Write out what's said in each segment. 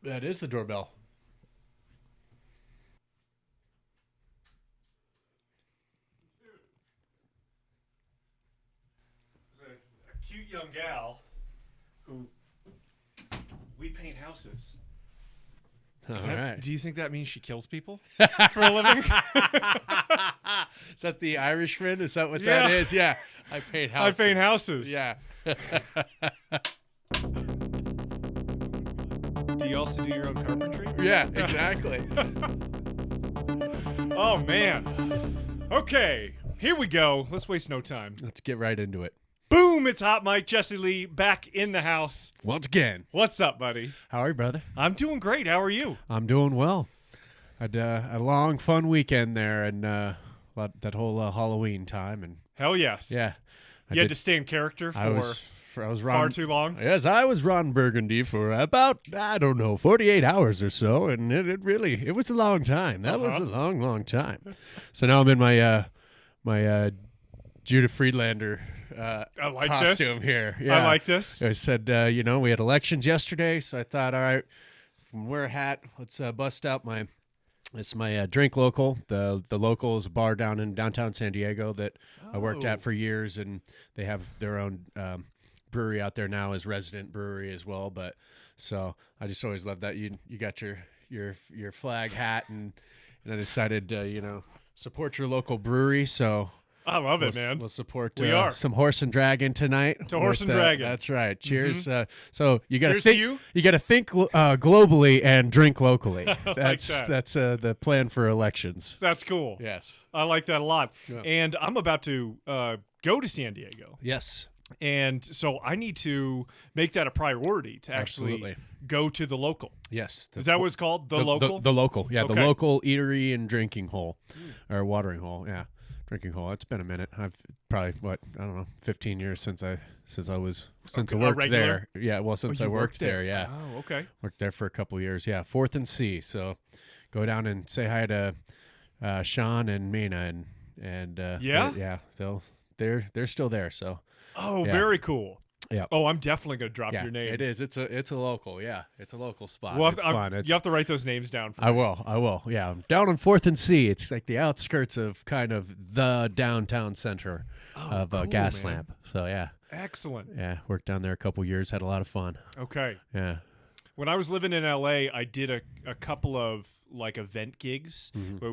That is the doorbell. There's a cute young gal who we paint houses. All right. Do you think that means she kills people for a living? Is that the Irishman? Is that what Yeah. that is? Yeah. I paint houses. I paint houses. Yeah. Do you also do your own carpentry? Yeah, exactly. Oh, man. Okay, here we go. Let's waste no time. Let's get right into it. Boom, it's Hot Mike. Jesse Lee back in the house. Once again. What's up, buddy? How are you, brother? I'm doing great. How are you? I'm doing well. Had a long, fun weekend there, and that whole Halloween time, and Hell yes. yeah, You had to stay in character for I was Ron, far too long? Yes, I was Ron Burgundy for about 48 hours or so, and it was a long time. That was a long time. So now I'm in my Judah Friedlander I like costume this. here. Yeah. I like this. I said, we had elections yesterday, so I thought, all right, wear a hat. Let's bust out my drink local. The local is a bar down in downtown San Diego that I worked at for years, and they have their own brewery out there now as resident brewery as well. But so I just always loved that you got your flag hat, and I decided support your local brewery. So I love it, man. We'll support We are. some Horse and Dragon tonight. To Horse and Dragon. That's right. Cheers. So you got to Cheers think. to you. You got to think globally and drink locally. That's that. that's the plan for elections. That's cool. Yes. I like that a lot. Yeah. And I'm about to go to San Diego. Yes. And so I need to make that a priority to actually Absolutely. go to the local. Yes. Is that what it's called? The local? The local. Yeah. Okay. The local eatery and drinking hole, or watering hole. Yeah. Drinking hole. It's been a minute. I've probably 15 years since I worked regular? there. Yeah. Well, since I you worked there. Yeah. Oh, okay. Worked there for a couple years. Yeah. 4th and C. So go down and say hi to Sean and Mina and Yeah? they're still there. So Oh, Yeah. very cool. Yeah. Oh, I'm definitely going to drop yeah, your name. it is. It's a local. Yeah. It's a local spot. Well, It's fun. you have to write those names down for I me. will. Yeah. I'm down on 4th and C. It's like the outskirts of kind of the downtown center of cool, Gas man. Lamp. So yeah. Excellent. Yeah. Worked down there a couple years. Had a lot of fun. Okay. Yeah. When I was living in LA, I did a couple of like event gigs Mm-hmm. where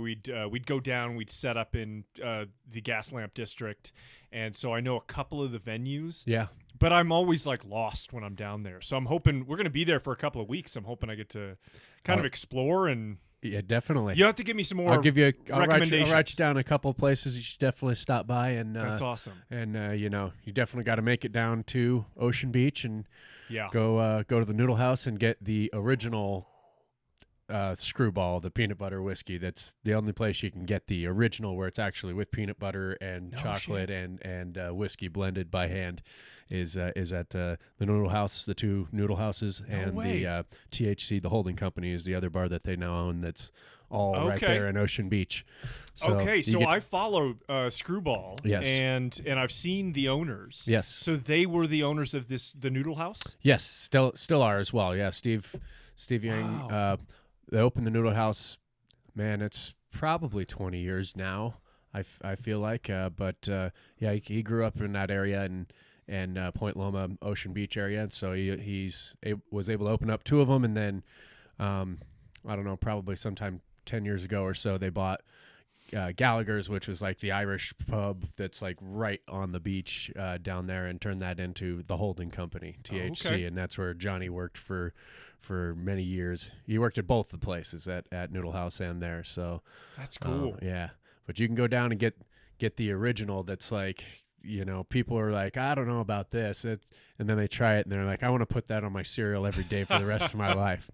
we'd go down, we'd set up in the Gas Lamp district, and so I know a couple of the venues. Yeah. But I'm always like lost when I'm down there, so I'm hoping we're going to be there for a couple of weeks. I'm hoping I get to kind of explore, and Yeah. Definitely. you have to give me some more. I'll give you. I'll recommendations. write you down a couple of places you should definitely stop by, and That's awesome. And you definitely got to make it down to Ocean Beach and Yeah. go to the Noodle House and get the original Screwball, the peanut butter whiskey. That's the only place you can get the original, where it's actually with peanut butter and chocolate and whiskey blended by hand. Is at the Noodle House, the two Noodle Houses, and way. the THC, the holding company, is the other bar that they now own. That's all right Okay. there in Ocean Beach. So Okay, you so get- I follow Screwball, Yes. and I've seen the owners. Yes. So they were the owners of the Noodle House. Yes, still are as well. Yeah, Steve Yang. Wow. They opened the Noodle House. Man, it's probably 20 years now. I feel like, but yeah, he grew up in that area and Point Loma, Ocean Beach area, and so he was able to open up two of them, and then I don't know, probably sometime 10 years ago or so, they bought Gallagher's, which was like the Irish pub that's like right on the beach down there, and turned that into the holding company, THC, okay. and that's where Johnny worked for many years. He worked at both the places, at Noodle House and there. So That's cool. yeah, but you can go down and get the original. That's like, people are like, I don't know about this, and then they try it and they're like, I want to put that on my cereal every day for the rest of my life.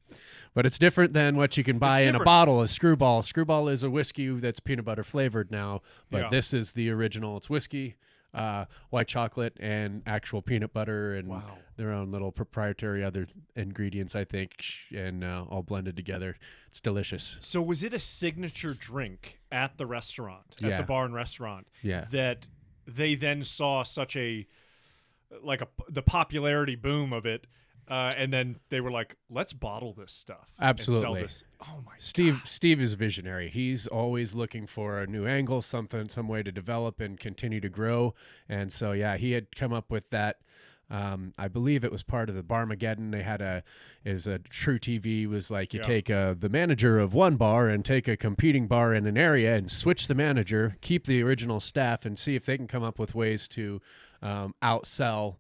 But it's different than what you can buy in a different. bottle of Screwball. Screwball is a whiskey that's peanut butter flavored now, but Yeah. this is the original. It's whiskey, white chocolate, and actual peanut butter, and Wow. their own little proprietary other ingredients, I think, and all blended together. It's delicious. So was it a signature drink at the restaurant, at Yeah. the bar and restaurant, Yeah. that they then saw such the popularity boom of it, and then they were like, "Let's bottle this stuff, Absolutely. and sell this." Oh my Steve is visionary. He's always looking for a new angle, some way to develop and continue to grow. And so, yeah, he had come up with that. I believe it was part of the Barmageddon. They had it was a True TV was like you take the manager of one bar and take a competing bar in an area and switch the manager, keep the original staff, and see if they can come up with ways to outsell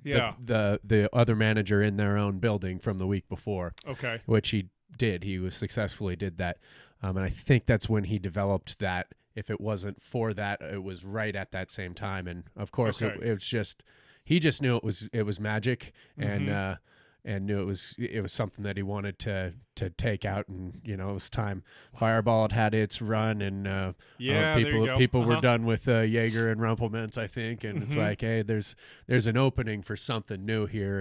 the other manager in their own building from the week before. Okay. Which he did. He was successfully did that. And I think that's when he developed that. If it wasn't for that, it was right at that same time. And of course it was just, he just knew it was magic and knew it was something that he wanted to take out. And, it was time. Fireball had its run, and people were done with Jaeger and Rumpelmans, I think. And it's like, hey, there's an opening for something new here,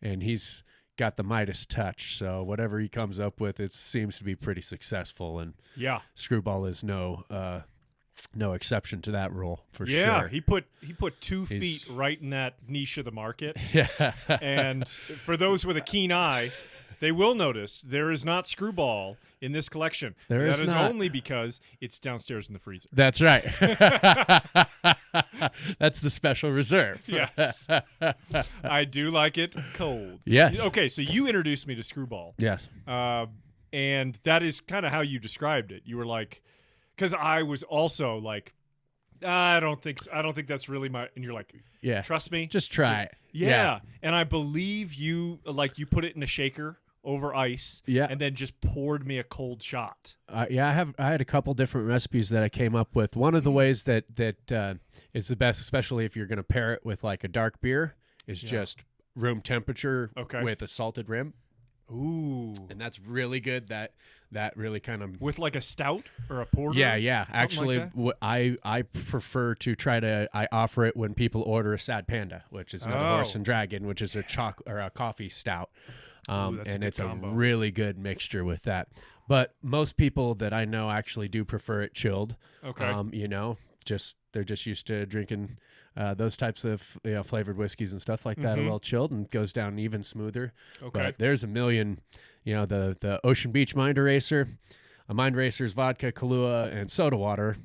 and he's got the Midas touch. So whatever he comes up with, it seems to be pretty successful. And Screwball is no exception to that rule for sure. Yeah, he put 2 feet right in that niche of the market. Yeah. And for those with a keen eye, they will notice there is not Screwball in this collection. That is not. Only because it's downstairs in the freezer. That's right. That's the special reserve. Yes. I do like it cold. Yes. Okay, so you introduced me to Screwball. Yes. And that is kind of how you described it. You were like, because I was also like, I don't think that's really my. And you're like, yeah, trust me, just try it. Yeah. And I believe you put it in a shaker over ice. Yeah. And then just poured me a cold shot. I had a couple different recipes that I came up with. One of the ways that is the best, especially if you're going to pair it with like a dark beer, is just room temperature with a salted rim. Ooh. And that's really good. That really kind of with like a stout or a porter. Yeah. Actually, like I prefer to I offer it when people order a Sad Panda, which is another Horse and Dragon, which is a coffee stout. And it's combo. a really good mixture with that. But most people that I know actually do prefer it chilled. Okay. They're just used to drinking those types of flavored whiskeys and stuff like that a little chilled, and goes down even smoother. Okay. But there's a million, the Ocean Beach Mind Eraser, a Mind Eraser's vodka, Kahlua, and soda water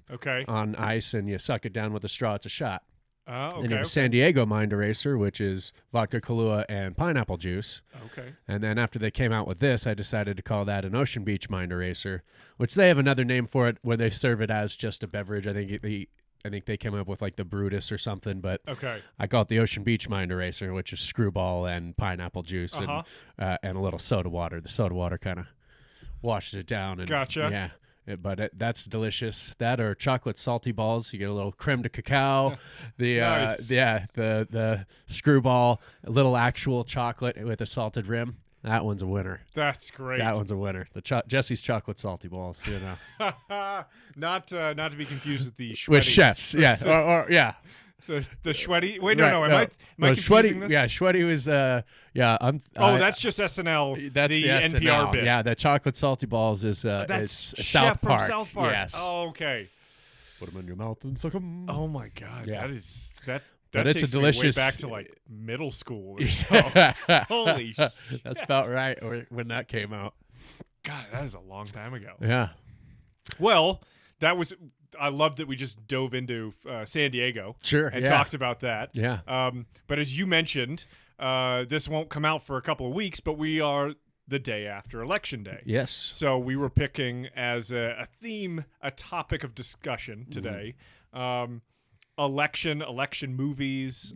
on ice, and you suck it down with a straw. It's a shot. Okay. Then you have a San Diego Mind Eraser, which is vodka, Kahlua, and pineapple juice. Okay. And then after they came out with this, I decided to call that an Ocean Beach Mind Eraser, which they have another name for it when they serve it as just a beverage. I think they came up with like the Brutus or something, but I call it the Ocean Beach Mind Eraser, which is Screwball and pineapple juice and a little soda water. The soda water kind of washes it down. And, gotcha. Yeah. But that's delicious. That or chocolate salty balls. You get a little creme de cacao. Nice. The Screwball, a little actual chocolate with a salted rim. That one's a winner. That's great. That one's a winner. The Jesse's chocolate salty balls. Not to be confused with the Schweddy. With chefs, yeah, or yeah. The Schweddy. Wait, no. Am I confusing this? Yeah, Schweddy was that's just SNL. That's the NPR SNL bit. Yeah, the chocolate salty balls is that's South Park. From South Park. Yes. Oh, okay. Put them in your mouth and suck them. Oh my God. Yeah. That But it's takes a delicious. Me way back to like middle school or so. Holy shit. That's about right. Or when that came out. God, that is a long time ago. Yeah. Well, I loved that we just dove into San Diego. Sure. And talked about that. Yeah. But as you mentioned, this won't come out for a couple of weeks, but we are the day after Election Day. Yes. So we were picking as a theme, a topic of discussion today. Election movies,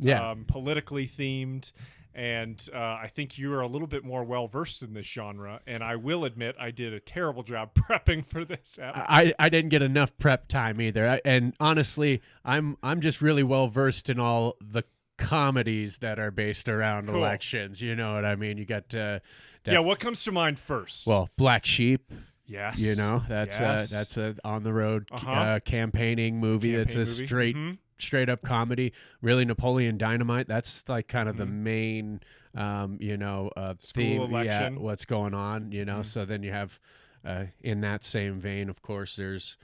politically themed. And I think you are a little bit more well-versed in this genre. And I will admit I did a terrible job prepping for this episode. I didn't get enough prep time either. And honestly, I'm just really well-versed in all the comedies that are based around elections. You know what I mean? You got... what comes to mind first? Well, Black Sheep. Yes. That's a on-the-road campaigning movie. That's a straight up comedy. Really, Napoleon Dynamite. That's like kind of the main, theme. Election. Yeah, what's going on? So then you have, in that same vein, of course, there's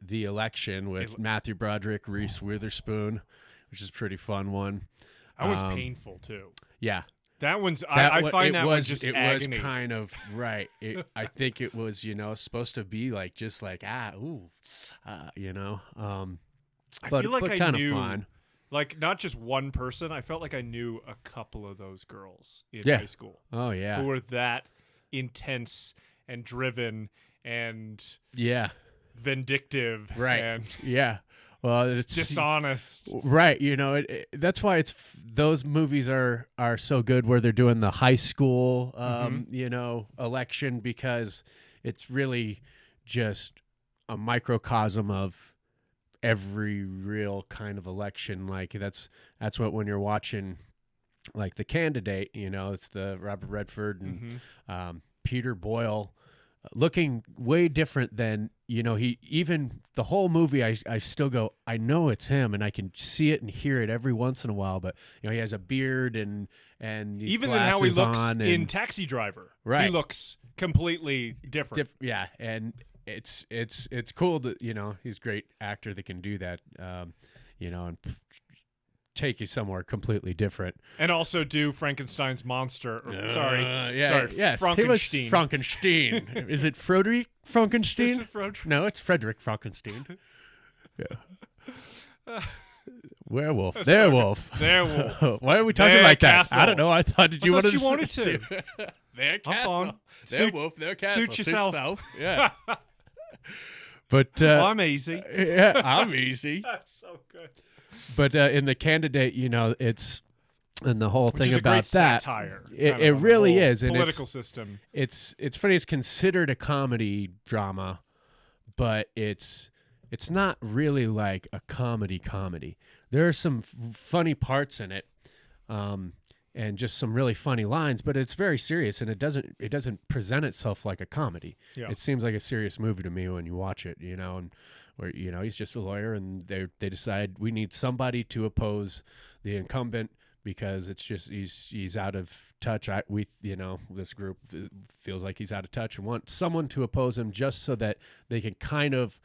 The Election with Matthew Broderick, Reese Witherspoon, which is a pretty fun one. That was painful too. Yeah. That one's I find that one just it agony. was kind of right. I think it was supposed to be like just like you know. I but feel like I kind knew, of fun. like not just one person. I felt like I knew a couple of those girls in Yeah. high school. Oh yeah. Who were that intense and driven and vindictive, right? And yeah. Well, it's dishonest, right? You know, that's why those movies are so good, where they're doing the high school, you know, election, because it's really just a microcosm of every real kind of election. Like that's what, when you're watching like The Candidate, you know, it's the Robert Redford and Peter Boyle. Looking way different than, you know, he even the whole movie. I still go, I know it's him, and I can see it and hear it every once in a while. But you know, he has a beard and even in how he looks in – Taxi Driver, right? He looks completely different. Yeah, and it's cool to, you know, he's a great actor that can do that. You know, and take you somewhere completely different, and also do Frankenstein's monster. Yes, Frankenstein. He was Frankenstein. Is it Frederick Frankenstein? Is it Frederick? No, it's Frederick Frankenstein. Yeah. Werewolf. That's Their so wolf. Their wolf. Why are we talking Their like castle. that? I don't know. I thought you wanted to. Their I'm castle. on. Their wolf. Their castle. Suit yourself. Yeah. But I'm easy. Yeah, I'm easy. That's so good. But in The Candidate, you know, it's and the whole Which thing is a about great that. Satire. It really is, and political system. It's funny. It's considered a comedy drama, but it's not really like a comedy. There are some funny parts in it, and just some really funny lines. But it's very serious, and it doesn't present itself like a comedy. Yeah. It seems like a serious movie to me when you watch it. You know, and where, you know, he's just a lawyer, and they decide we need somebody to oppose the incumbent because it's just he's out of touch. This group feels like he's out of touch and want someone to oppose him just so that they can kind of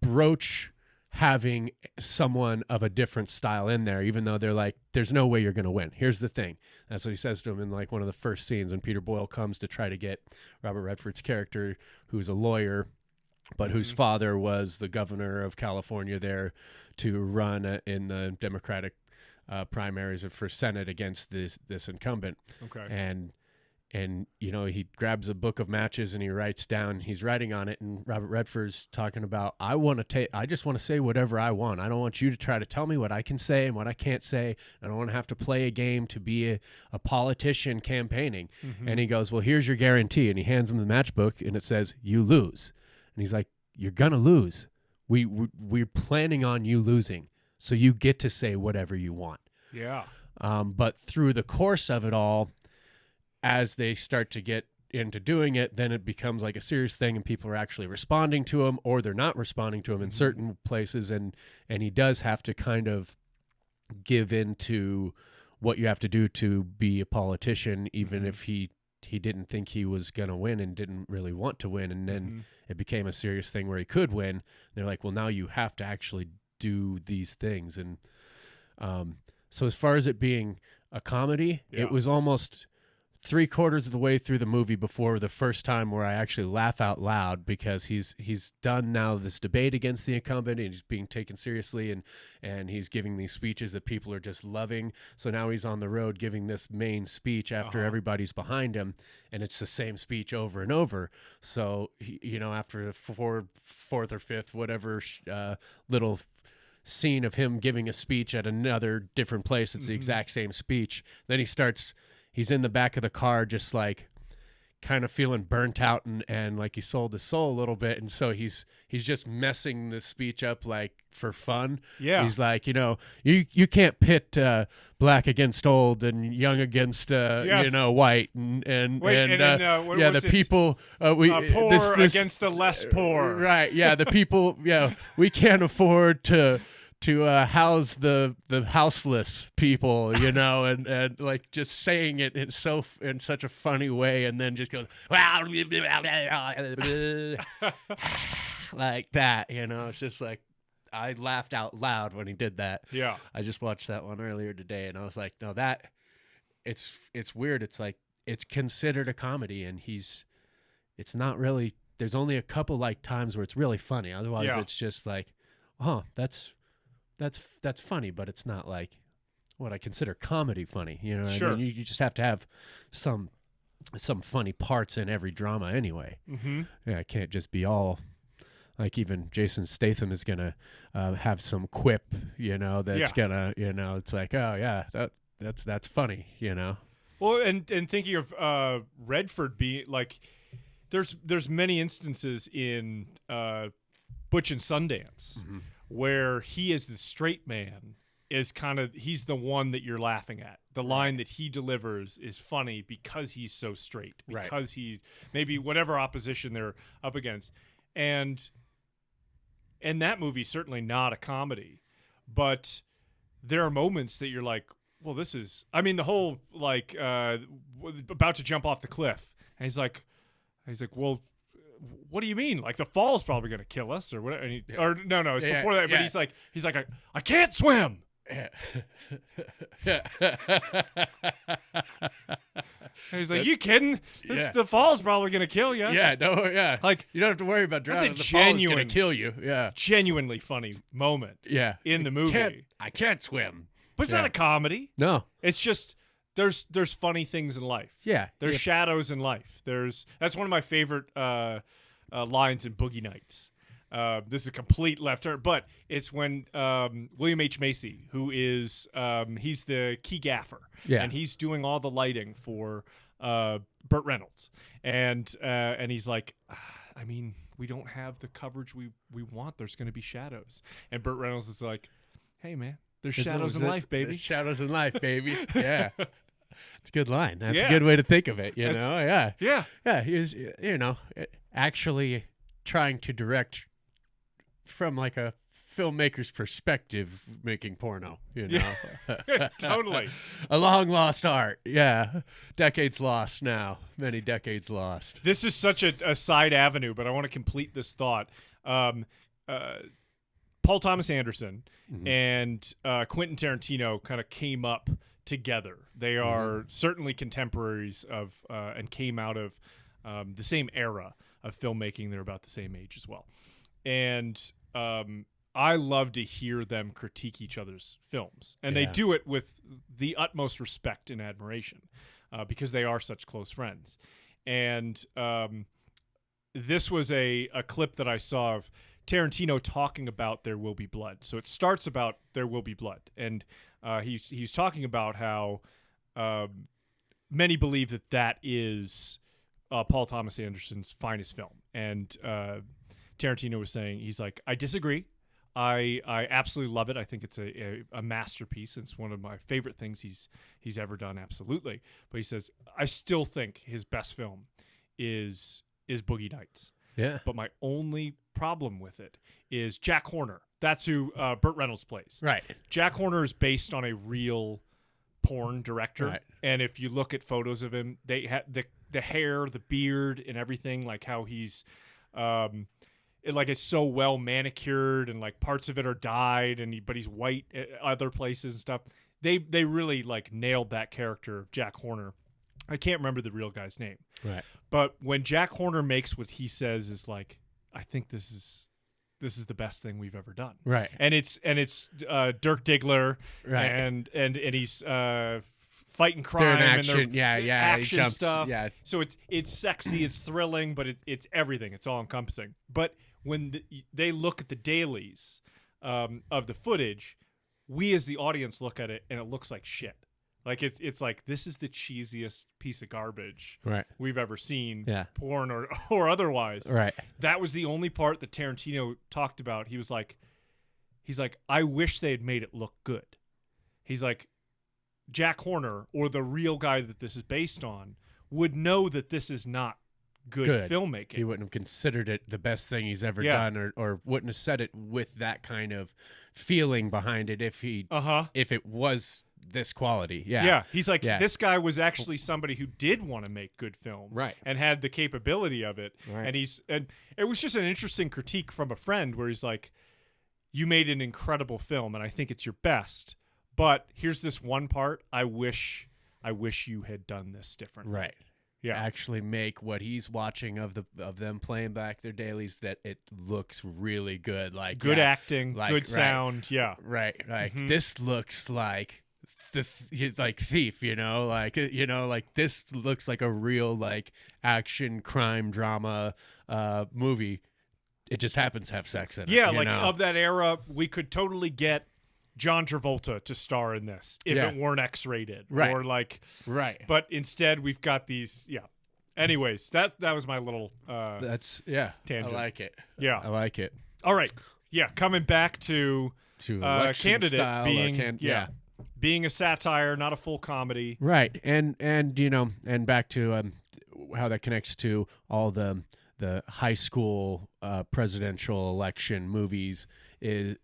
broach having someone of a different style in there, even though they're like, there's no way you're going to win. Here's the thing. That's what he says to him in like one of the first scenes when Peter Boyle comes to try to get Robert Redford's character, who's a lawyer, but whose father was the governor of California there, to run in the Democratic primaries for Senate against this incumbent. Okay. And you know, he grabs a book of matches and he writes down, he's writing on it, and Robert Redford's talking about, I just want to say whatever I want. I don't want you to try to tell me what I can say and what I can't say. I don't want to have to play a game to be a politician campaigning. And he goes, well, here's your guarantee. And he hands him the matchbook and it says, you lose. And he's like, you're going to lose. We're planning on you losing. So you get to say whatever you want. Yeah. But through the course of it all, as they start to get into doing it, then it becomes like a serious thing, and people are actually responding to him, or they're not responding to him in certain places, and he does have to kind of give in to what you have to do to be a politician, even if he didn't think he was going to win and didn't really want to win, and then it became a serious thing where he could win. They're like, well, now you have to actually do these things. And so as far as it being a comedy, it was almost 3/4 of the way through the movie before the first time where I actually laugh out loud, because he's done now this debate against the incumbent, and he's being taken seriously, and he's giving these speeches that people are just loving. So now he's on the road giving this main speech after everybody's behind him, and it's the same speech over and over. So after the fourth or fifth whatever little scene of him giving a speech at another different place, it's the exact same speech. Then he's in the back of the car, just like kind of feeling burnt out and like he sold his soul a little bit. And so he's just messing the speech up like for fun. Yeah. He's like, you can't pit black against old and young against, white the people, poor against the less poor. Right. Yeah. The people, we can't afford to house the houseless people, and like just saying it in such a funny way, and then just goes like that, it's just like, I laughed out loud when he did that. Yeah. I just watched that one earlier today, and I was like, no, it's weird. It's like it's considered a comedy, and it's not really. There's only a couple like times where it's really funny. Otherwise, it's just like, oh, that's funny, but it's not like what I consider comedy funny. You know what I mean? You just have to have some funny parts in every drama anyway. Mm-hmm. Yeah, it can't just be all. Like even Jason Statham is gonna have some quip, that's gonna, it's like, oh yeah, that's funny, Well, and thinking of Redford being like, there's many instances in Butch and Sundance where he is the straight man he's the one that you're laughing at. The line that he delivers is funny because he's so straight, because he maybe whatever opposition they're up against, and that movie's certainly not a comedy, but there are moments that you're like, well, this is, I mean, the whole like about to jump off the cliff, and he's like, well, what do you mean? Like the fall's probably going to kill us or whatever. Or no, it's before that. But he's like, I can't swim. He's like, you kidding? The fall's probably going to kill you. Yeah, no, yeah. Like you don't have to worry about drowning. That's the fall's going to kill you. Yeah, genuinely funny moment. Yeah, in the movie. I can't swim. But it's not a comedy. No, it's just there's funny things in life. Yeah, there's shadows in life. That's one of my favorite lines in Boogie Nights. This is a complete left turn, but it's when William H. Macy, who is he's the key gaffer, and he's doing all the lighting for Burt Reynolds, and he's like, I mean, we don't have the coverage we want. There's going to be shadows, and Burt Reynolds is like, hey man, there's shadows in life, baby. There's shadows in life, baby. Yeah. It's a good line. That's a good way to think of it, you know? Yeah. Yeah. Yeah. He's, actually trying to direct from like a filmmaker's perspective making porno, Totally. A long lost art. Yeah. Decades lost now. Many decades lost. This is such a side avenue, but I want to complete this thought. Paul Thomas Anderson and Quentin Tarantino kind of came up together. They are certainly contemporaries of and came out of the same era of filmmaking. They're about the same age as well. And I love to hear them critique each other's films. And they do it with the utmost respect and admiration because they are such close friends. And this was a clip that I saw of Tarantino talking about There Will Be Blood. So it starts about There Will Be Blood. And he's talking about how many believe that is Paul Thomas Anderson's finest film. And Tarantino was saying, he's like, I disagree. I absolutely love it. I think it's a masterpiece. It's one of my favorite things he's ever done, absolutely. But he says, I still think his best film is Boogie Nights. Yeah. But my only problem with it is Jack Horner. That's who Burt Reynolds plays. Right. Jack Horner is based on a real porn director. Right. And if you look at photos of him, they had the hair, the beard, and everything, like how he's it's so well manicured, and like parts of it are dyed, but he's white at other places and stuff. They really like nailed that character of Jack Horner. I can't remember the real guy's name. Right. But when Jack Horner makes what he says is like, I think this is the best thing we've ever done. Right. And it's Dirk Diggler. Right. And he's fighting crime action, and action he jumps, stuff. Yeah. So it's sexy, it's thrilling, but it's everything. It's all encompassing. But when they look at the dailies of the footage, we as the audience look at it and it looks like shit. Like it's like, this is the cheesiest piece of garbage we've ever seen, porn or otherwise. Right. That was the only part that Tarantino talked about. He's like, I wish they had made it look good. He's like, Jack Horner or the real guy that this is based on would know that this is not good filmmaking. He wouldn't have considered it the best thing he's ever done, or wouldn't have said it with that kind of feeling behind it if it was this quality. Yeah. He's like, this guy was actually somebody who did want to make good film, right, and had the capability of it. Right. And it was just an interesting critique from a friend where he's like, you made an incredible film, and I think it's your best. But here's this one part. I wish you had done this differently. Right. Yeah. Actually make what he's watching of them playing back their dailies that it looks really good. Like good acting, like, good sound. Yeah. Right. Like this looks like like Thief, like like this looks like a real like action crime drama movie. It just happens to have sex in it. Yeah, like of that era, we could totally get John Travolta to star in this if it weren't X-rated, right? Or like, right. But instead, we've got these. Yeah. Anyways, that was my little. That's tangent. I like it. Yeah, I like it. All right. Yeah, coming back to Candidate style being being a satire, not a full comedy. Right, and and back to how that connects to all the high school presidential election movies is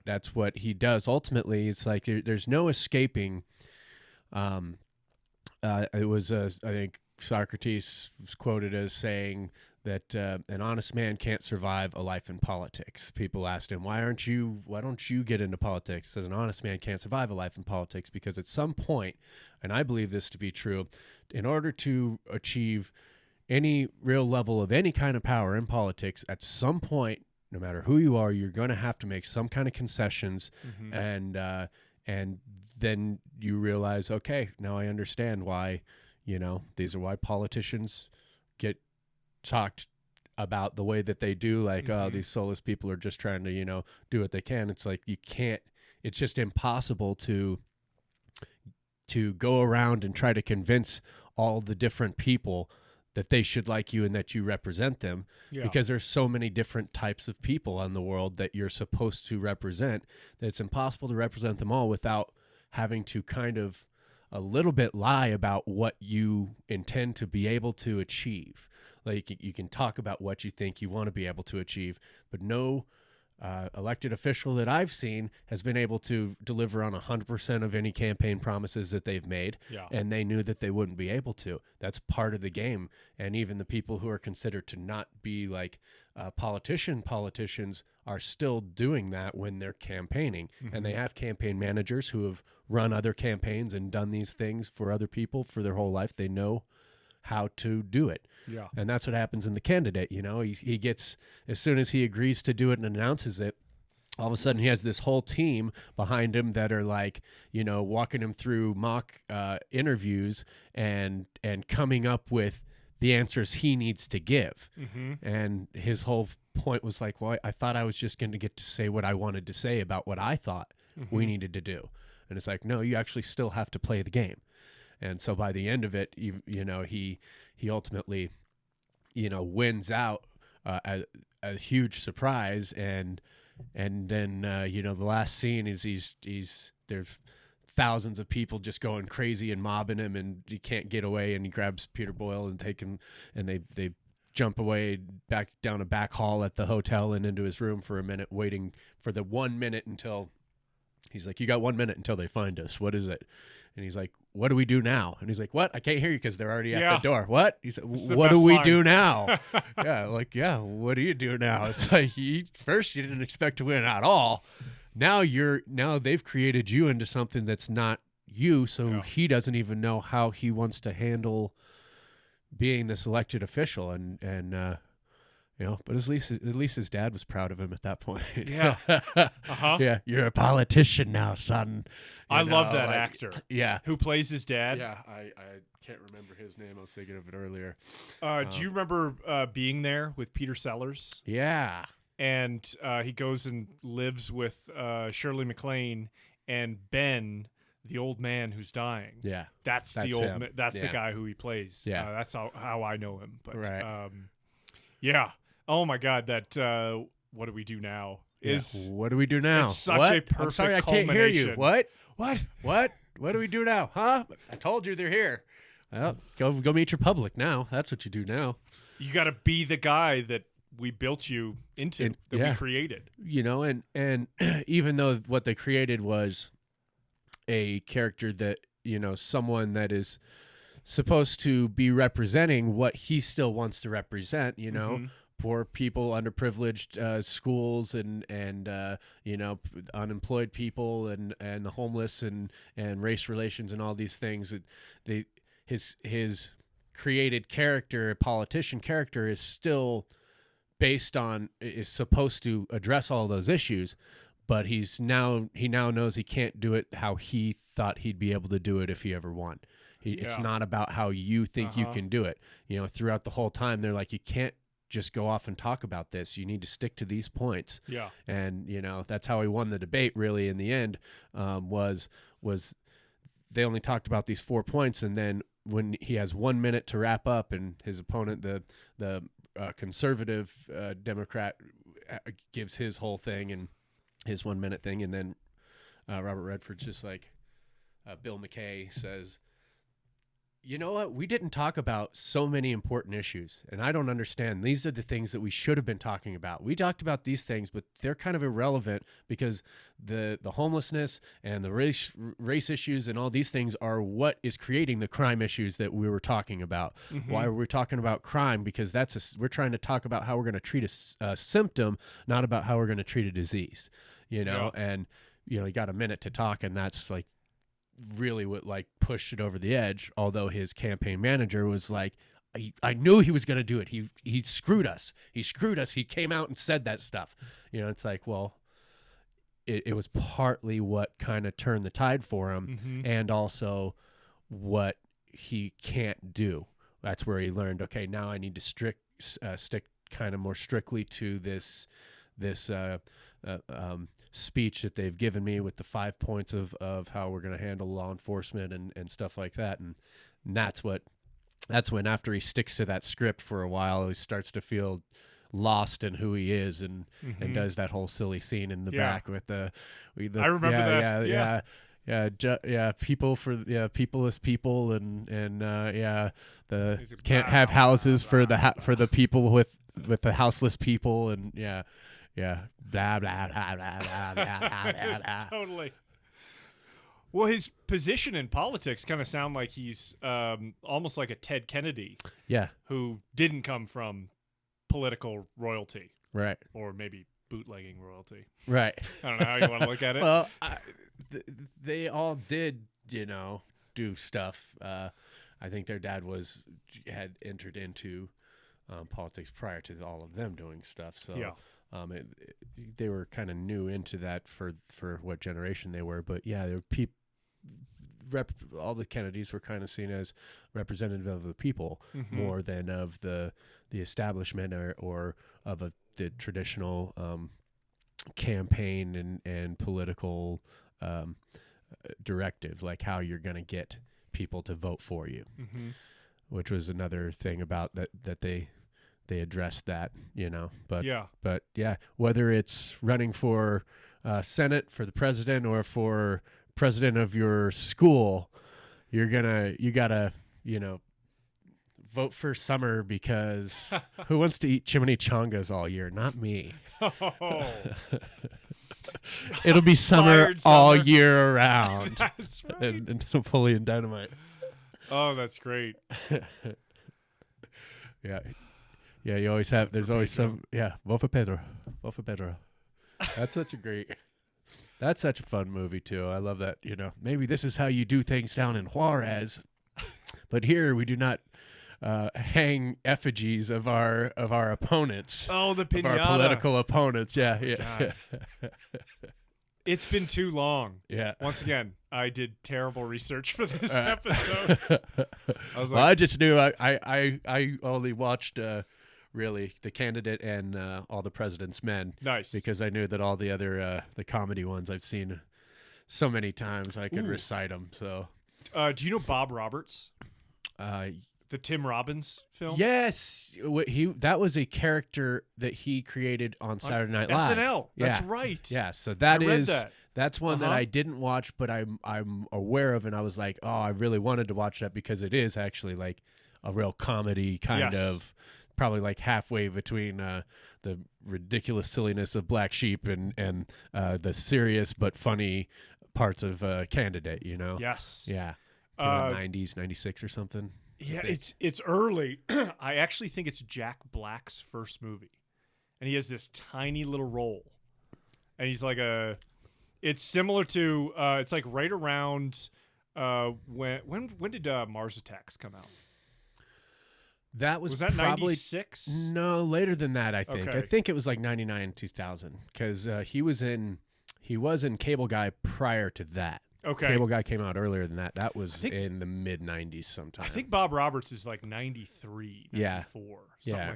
that's what he does. Ultimately, it's like there's no escaping. It was I think Socrates was quoted as saying that an honest man can't survive a life in politics. People asked him, why don't you get into politics? He says an honest man can't survive a life in politics because at some point, and I believe this to be true, in order to achieve any real level of any kind of power in politics, at some point, no matter who you are, you're going to have to make some kind of concessions, and then you realize, okay, now I understand why, these are why politicians get talked about the way that they do. Like, oh, these soulless people are just trying to, do what they can. It's like it's just impossible to go around and try to convince all the different people that they should like you and that you represent them, because there's so many different types of people in the world that you're supposed to represent that it's impossible to represent them all without having to kind of a little bit lie about what you intend to be able to achieve. Like you can talk about what you think you want to be able to achieve, but no elected official that I've seen has been able to deliver on 100% of any campaign promises that they've made, and they knew that they wouldn't be able to. That's part of the game, and even the people who are considered to not be like politicians are still doing that when they're campaigning, and they have campaign managers who have run other campaigns and done these things for other people for their whole life. They know how to do it. Yeah. And that's what happens in The Candidate. He gets, as soon as he agrees to do it and announces it, all of a sudden he has this whole team behind him that are like, walking him through mock interviews and coming up with the answers he needs to give. And his whole point was like, well, I thought I was just going to get to say what I wanted to say about what I thought we needed to do. And it's like, no, you actually still have to play the game. And so by the end of it, he ultimately, wins out a huge surprise, and then the last scene is there's thousands of people just going crazy and mobbing him, and he can't get away, and he grabs Peter Boyle and take him, and they jump away back down a back hall at the hotel and into his room for a minute, waiting for the 1 minute until he's like, you got 1 minute until they find us. What is it? And he's like, what do we do now? And he's like, what? I can't hear you because they're already at the door. What? He said, what do we do now? What do you do now? It's like, first you didn't expect to win at all. Now they've created you into something that's not you. So he doesn't even know how he wants to handle being this elected official. But at least his dad was proud of him at that point. Yeah. Yeah. You're a politician now, son. I love that actor. Yeah. Who plays his dad. Yeah. I can't remember his name. I was thinking of it earlier. Do you remember being there with Peter Sellers? Yeah. And he goes and lives with Shirley MacLaine and Ben, the old man who's dying. Yeah. That's the guy who he plays. Yeah. That's how I know him. But right. yeah. Oh my God, that what do we do now? What do we do now? It's such a perfect I'm sorry, I can't hear you. What do we do now? Huh? I told you they're here. Well, go meet your public now. That's what you do now. You got to be the guy that we built you into, we created. And even though what they created was a character that, someone that is supposed to be representing what he still wants to represent, poor people, underprivileged schools, and unemployed people, and the homeless, and race relations, and all these things. His created character, politician character, is still is supposed to address all those issues, but he now knows he can't do it how he thought he'd be able to do it if he ever won. It's not about how you think you can do it. Throughout the whole time, they're like, you can't just go off and talk about this. You need to stick to these points. Yeah. And, that's how he won the debate, really, in the end, was they only talked about these 4 points, and then when he has 1 minute to wrap up, and his opponent, the conservative Democrat, gives his whole thing and his 1 minute thing, and then Robert Redford's just like, Bill McKay says, you know what? We didn't talk about so many important issues, and I don't understand. These are the things that we should have been talking about. We talked about these things, but they're kind of irrelevant because the homelessness and the race issues and all these things are what is creating the crime issues that we were talking about. Mm-hmm. Why are we talking about crime? Because we're trying to talk about how we're going to treat a symptom, not about how we're going to treat a disease. And you got a minute to talk, and that's like really what pushed it over the edge. Although his campaign manager was like, I knew he was going to do it. He screwed us. He came out and said that stuff. It's like, well, it was partly what kind of turned the tide for him, mm-hmm. and also what he can't do. That's where he learned, okay, now I need to stick kind of more strictly to this speech that they've given me with the 5 points of how we're going to handle law enforcement and stuff like that. And that's when, after he sticks to that script for a while, he starts to feel lost in who he is, and mm-hmm. and does that whole silly scene in the back with the I remember that. People peopleless people, and can't have houses for the people with the houseless people, and blah blah blah blah blah blah blah. Totally. Well, his position in politics kind of sound like he's almost like a Ted Kennedy, who didn't come from political royalty, right? Or maybe bootlegging royalty, right? I don't know how you want to look at it. Well, they all did, do stuff. I think their dad had entered into politics prior to all of them doing stuff. So they were kind of new into that for what generation they were. But yeah, there were all the Kennedys were kind of seen as representative of the people, mm-hmm. more than of the establishment or of the traditional campaign and political directive, like how you're going to get people to vote for you, mm-hmm. which was another thing about that they addressed that, but whether it's running for Senate, for the president, or for president of your school, you gotta vote for Summer, because who wants to eat chimichangas all year? Not me. Oh. It'll be summer all year around. That's right. And Napoleon Dynamite. Oh, that's great. Yeah, you always have. There's always some. Yeah, vote for Pedro. Vote for Pedro. That's such a fun movie too. I love that. Maybe this is how you do things down in Juarez, but here we do not hang effigies of our opponents. Oh, the pinata. Of our political opponents. Yeah. It's been too long. Yeah. Once again, I did terrible research for this episode. I just knew I only watched really The Candidate and All the President's Men. Nice. Because I knew that all the other the comedy ones I've seen so many times I could recite them. So, do you know Bob Roberts? The Tim Robbins film? Yes, that was a character that he created on Saturday Night Live. SNL. That's right. Yeah, so that's one that I didn't watch, but I'm aware of, and I was like, oh, I really wanted to watch that because it is actually like a real comedy kind of, probably like halfway between the ridiculous silliness of Black Sheep and the serious but funny parts of Candidate. Yes. Yeah. 90s, 96 or something. Yeah, think. it's early. I actually think it's Jack Black's first movie, and he has this tiny little role, and he's like It's similar to. It's like right around. When did Mars Attacks come out? That Was that probably 96? no later than that. I think. Okay. I think it was like 99, 2000, because he was in Cable Guy prior to that. Okay. Cable Guy came out earlier than that. That was think- in the mid 90s sometime. I think Bob Roberts is like 93, 94, Yeah. something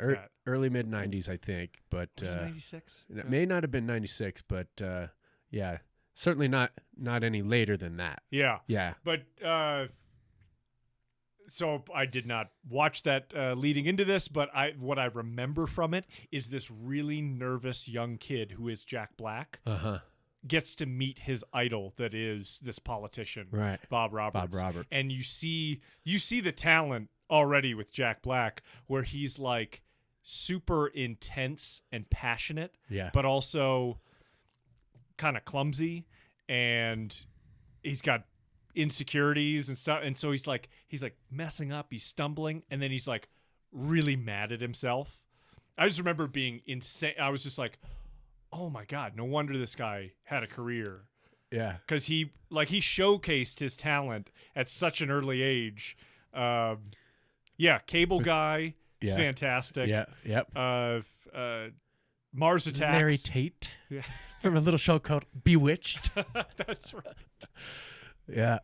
Yeah, like that. early mid 90s, I think. But Was it 96? it may not have been 96, but yeah, certainly not any later than that. Yeah. Yeah. But so I did not watch that leading into this, but what I remember from it is this really nervous young kid who is Jack Black Uh-huh. gets to meet his idol that is this politician, Right. Bob Roberts. Bob Roberts. And you see the talent already with Jack Black, where he's like super intense and passionate, Yeah. but also kind of clumsy, and he's got insecurities and stuff, and so he's like messing up, he's stumbling, and then he's like really mad at himself. I just remember being insane. I was just like, oh my god, no wonder this guy had a career, Yeah. because he showcased his talent at such an early age. Cable Guy is Yeah. fantastic. Yeah. Yep. Mars Attacks. Larry Tate Yeah. from a little show called Bewitched. That's right. Yeah.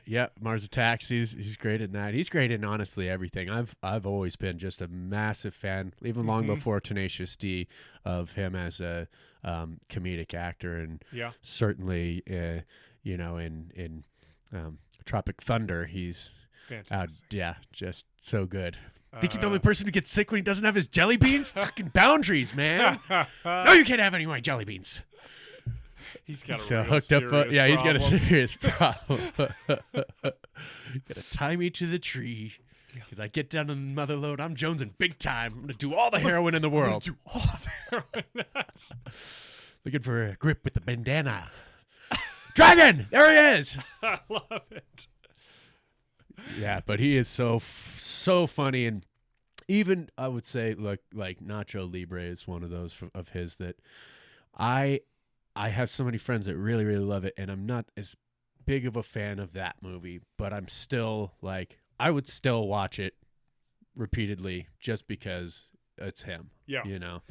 Yeah. Mars Attacks. He's great in that. He's great in honestly everything. I've always been just a massive fan, even long before Tenacious D, of him as a comedic actor, and Yeah. certainly in Tropic Thunder, he's Fantastic. just so good. Think you're the only person who gets sick when he doesn't have his jelly beans? Fucking boundaries, man. No, you can't have any of my jelly beans. He's got a So real hooked up. serious Yeah, he's got a problem. serious problem. Gotta tie me to the tree. Because I get down on the mother load, I'm jonesing big time. I'm gonna do all the heroin in the world. Do all the heroin. Looking for a grip with the bandana. Dragon! There he is! I love it. Yeah, but he is so funny, and even I would say like Nacho Libre is one of those of his that I have so many friends that really, really love it, and I'm not as big of a fan of that movie, but I'm still like, I would still watch it repeatedly just because it's him. Yeah. You know?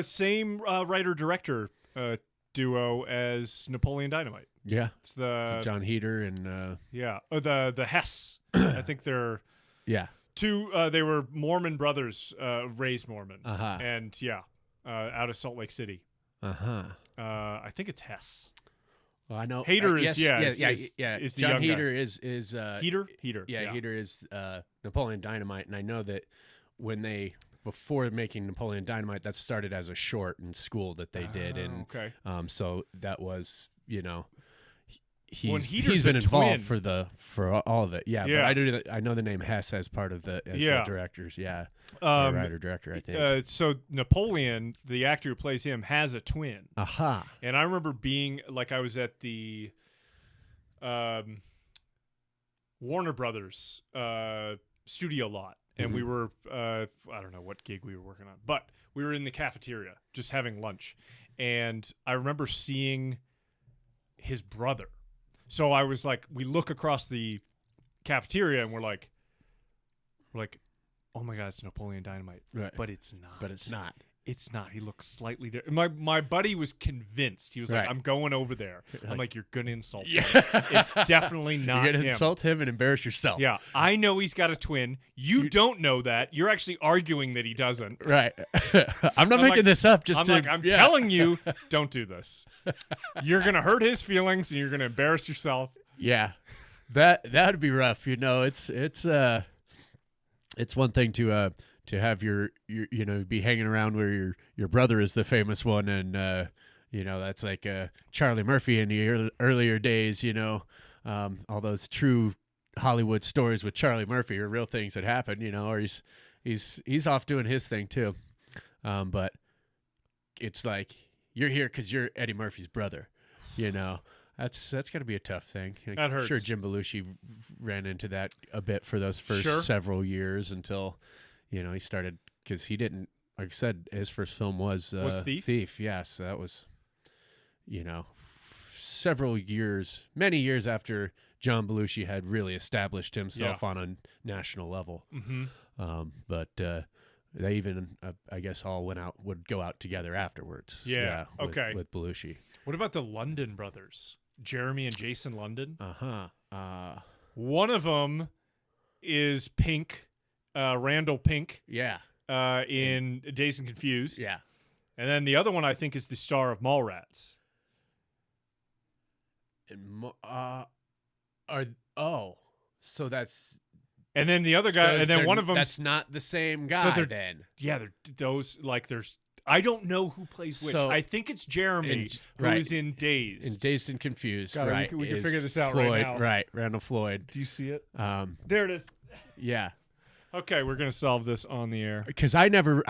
Same writer-director duo as Napoleon Dynamite. Yeah. It's the John Heder and the Hess. I think they're yeah. two. They were Mormon brothers, raised Mormon, Uh-huh. and out of Salt Lake City. Uh-huh. I think it's Hess. Well, I know Hader is is the John young guy. Heder is Heater. Yeah, Heder is Napoleon Dynamite, and I know that when before making Napoleon Dynamite, that started as a short in school that they did, and okay. so that was When he's Heater's been a involved twin. for all of it. Yeah, Yeah. but I know the name Hess as part of the directors. Yeah, writer director. I think. So Napoleon, the actor who plays him, has a twin. Aha. And I remember being like, I was at the Warner Brothers studio lot, and we were I don't know what gig we were working on, but we were in the cafeteria just having lunch, and I remember seeing his brother. So I was like, we look across the cafeteria, and we're like, oh my god, it's Napoleon Dynamite, Right. but it's not. But it's not. It's not. He looks slightly different. My buddy was convinced. He was like, Right. I'm going over there. I'm Like- like, you're going to insult Yeah. him. It's definitely not You're gonna him. insult him and embarrass yourself. Yeah, I know he's got a twin. You don't know that. You're actually arguing that he doesn't. Right. I'm not I'm making like- this up. Just I'm telling you, don't do this. You're going to hurt his feelings, and you're going to embarrass yourself. Yeah, that'd be rough. It's one thing to have your be hanging around where your brother is the famous one, and that's like Charlie Murphy in the earlier days. All those true Hollywood stories with Charlie Murphy are real things that happened. Or he's off doing his thing too. But it's like, you're here because you're Eddie Murphy's brother. That's got to be a tough thing. That I'm sure hurts. Jim Belushi ran into that a bit for those first Sure. several years until, he started, because he didn't, like I said, his first film was Thief? Thief, yes. So that was, several years, many years after John Belushi had really established himself on a national level. Mm-hmm. But they even, I guess, all would go out together afterwards. Yeah, okay. With Belushi. What about the London brothers? Jeremy and Jason London? One of them is Pink, Randall Pink, Yeah. in Dazed and Confused. Yeah. And then the other one, I think, is the star of Mallrats. So that's And then the other guy, and then one of them. That's not the same guy. So they're- then Yeah, those, like, there's. I don't know who plays which. So- I think it's Jeremy, who's in Dazed. in Dazed and Confused, God, right? we can is figure this out Floyd, right now. Right, Randall Floyd. Do you see it? Um, There it is. yeah, Okay, we're gonna solve this on the air. because I'd never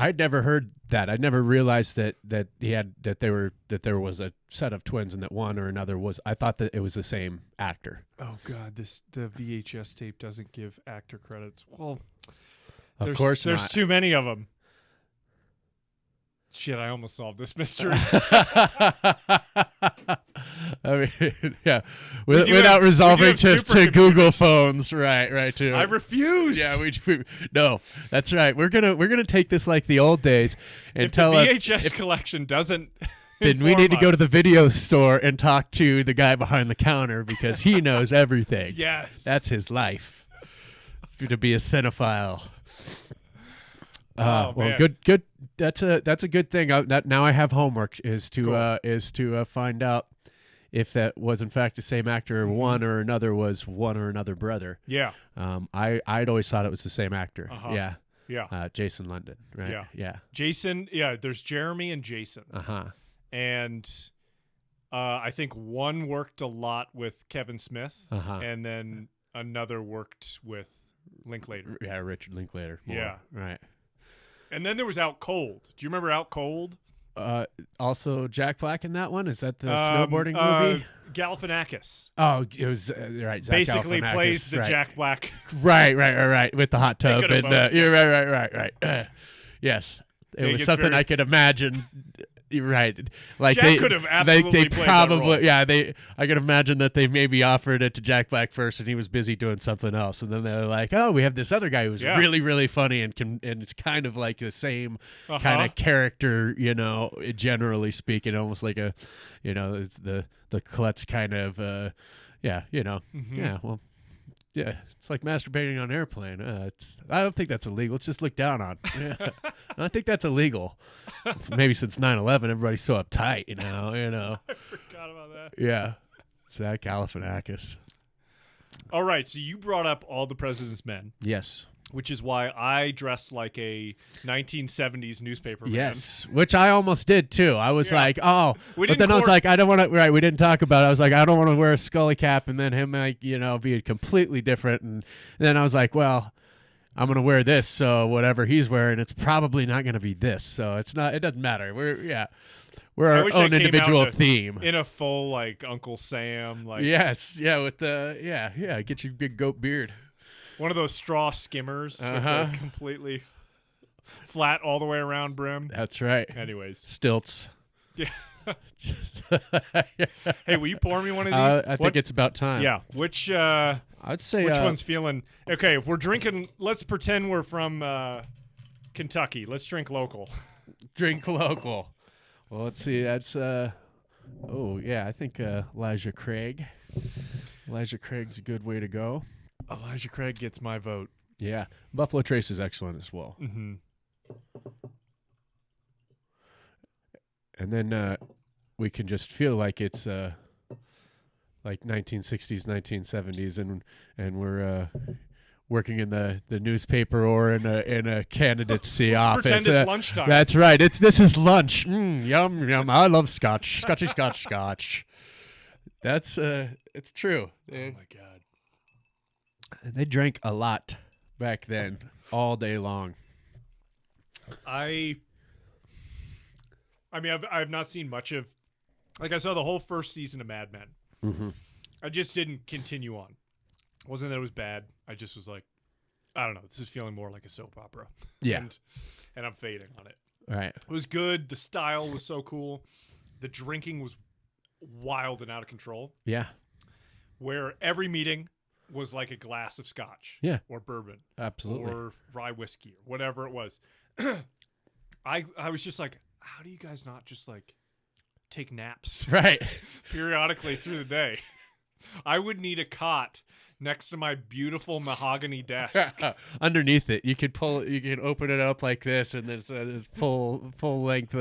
heard that. I never realized that there was a set of twins and that one or another was. I thought that it was the same actor. Oh God, the VHS tape doesn't give actor credits. Well, Of course, there's not. too many of them. Shit, I almost solved this mystery. I mean, yeah, We do without have resolving to supercomputers. Google phones, right. Too. I refuse. Yeah, no, that's right. We're gonna take this like the old days and If the tell VHS collection doesn't, then we inform need to go to us. the video store and talk to the guy behind the counter because he knows everything. Yes, That's his life. To be a cinephile. Oh, well, man. good. That's a good thing. Now I have homework is to Cool. Find out if that was in fact the same actor, or Mm-hmm. one or another was one or another brother. Yeah, I'd always thought it was the same actor. Uh-huh. yeah. Jason London, right? Yeah. Jason. Yeah, there's Jeremy and Jason, and I think one worked a lot with Kevin Smith, and then another worked with Linklater. Yeah, Richard Linklater. more, Yeah. Right. And then there was Out Cold. Do you remember Out Cold? Also Jack Black in that one. Is that the snowboarding movie? Galifianakis Oh, it was right. Zach basically Galifianakis, plays the right. Jack Black. Right. With the hot tub, could have and both. you're right. Yes, it It was gets something very- I could imagine. You're right, like Jack could have absolutely they played that probably, role. I could imagine that they maybe offered it to Jack Black first, and he was busy doing something else, and then they're like, "Oh, we have this other guy who's Yeah. really, really funny, and it's kind of like the same Uh-huh. kind of character, generally speaking, almost like a, it's the klutz kind of, yeah, Mm-hmm. yeah, well." Yeah, it's like masturbating on an airplane. I don't think that's illegal. It's just looked down on. Yeah. I think that's illegal. Maybe since 9/11, everybody's so uptight, I forgot about that. Yeah. Zach Galifianakis. All right, so you brought up All the President's Men, Yes. which is why I dress like a 1970s newspaper man. Yes. Which I almost did too. I was Yeah. like, oh. We But didn't then I was court- like, I don't want to. Right. We didn't talk about it. I was like, I don't want to wear a scully cap and then him, like, be completely different. And then I was like, well, I'm going to wear this. So whatever he's wearing, it's probably not going to be this. So it doesn't matter. We're I our wish I own came individual out theme. in a full, like, Uncle Sam, like Yes. Yeah. With the, yeah. Get your big goat beard. one of those straw skimmers with Uh-huh. the completely flat all the way around brim. That's right. Anyways. Stilts. Yeah. Hey, will you pour me one of these? I think it's about time. Yeah. Which I'd say which one's feeling okay? If we're drinking, let's pretend we're from Kentucky. Let's drink local. drink local. Well, let's see. That's I think Elijah Craig. Elijah Craig's a good way to go. Elijah Craig gets my vote. Yeah, Buffalo Trace is excellent as well. Mm-hmm. And then we can just feel like it's like 1960s, 1970s, and we're working in the newspaper or in a candidacy office. Pretend it's lunchtime. That's right. This is lunch. Yum yum. I love scotch. Scotch. That's it's true. Oh my god. They drank a lot back then, all day long. I mean, I've not seen much of. Like, I saw the whole first season of Mad Men. Mm-hmm. I just didn't continue on. It wasn't that it was bad. I just was like, I don't know. This is feeling more like a soap opera. Yeah. and I'm fading on it. All right. It was good. The style was so cool. The drinking was wild and out of control. Yeah. Where every meeting was like a glass of scotch. Yeah. Or bourbon. Absolutely. Or rye whiskey or whatever it was. I was just like, how do you guys not just like take naps Right. periodically through the day? I would need a cot next to my beautiful mahogany desk. Underneath it, you could open it up like this, and there's a full length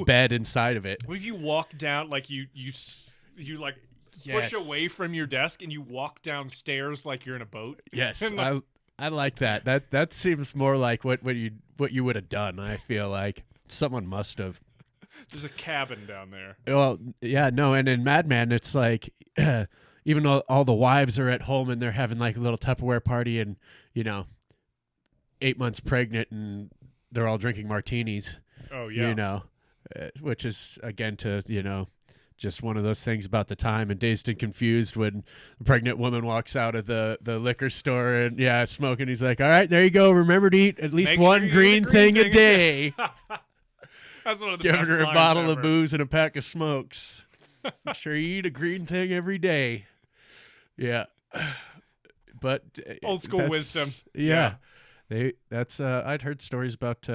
bed inside of it. What if you walk down like you like Yes. push away from your desk and you walk downstairs like you're in a boat? Yes, And, like, I like that. That seems more like what you would have done. I feel like someone must have. there's a cabin down there. Well, yeah, no, and in Madman, it's like even though all the wives are at home and they're having like a little Tupperware party, and 8 months pregnant, and they're all drinking martinis. Oh yeah. Which is again to just one of those things about the time, and Dazed and Confused when the pregnant woman walks out of the liquor store and smoking. He's like, all right, there you go. Remember to eat at least Make one sure you green eat a thing green a day. That's one of the Giving best her a lines bottle of ever. booze and a pack of smokes. Make sure you eat a green thing every day. Yeah. But Old school that's- wisdom. Yeah. I'd heard stories about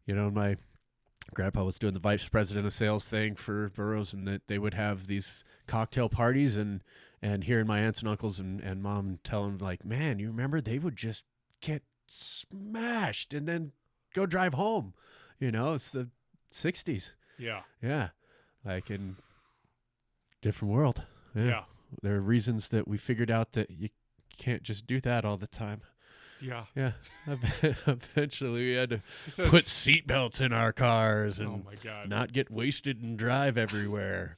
my grandpa was doing the vice president of sales thing for Burroughs, and that they would have these cocktail parties, and hearing my aunts and uncles and mom tell them, like, man, you remember they would just get smashed and then go drive home. It's the 60s. Yeah. Yeah. Like in different world. Yeah. There are reasons that we figured out that you can't just do that all the time. Yeah. Yeah. Eventually we had to It says, put seatbelts in our cars and oh my God. not get wasted and drive everywhere.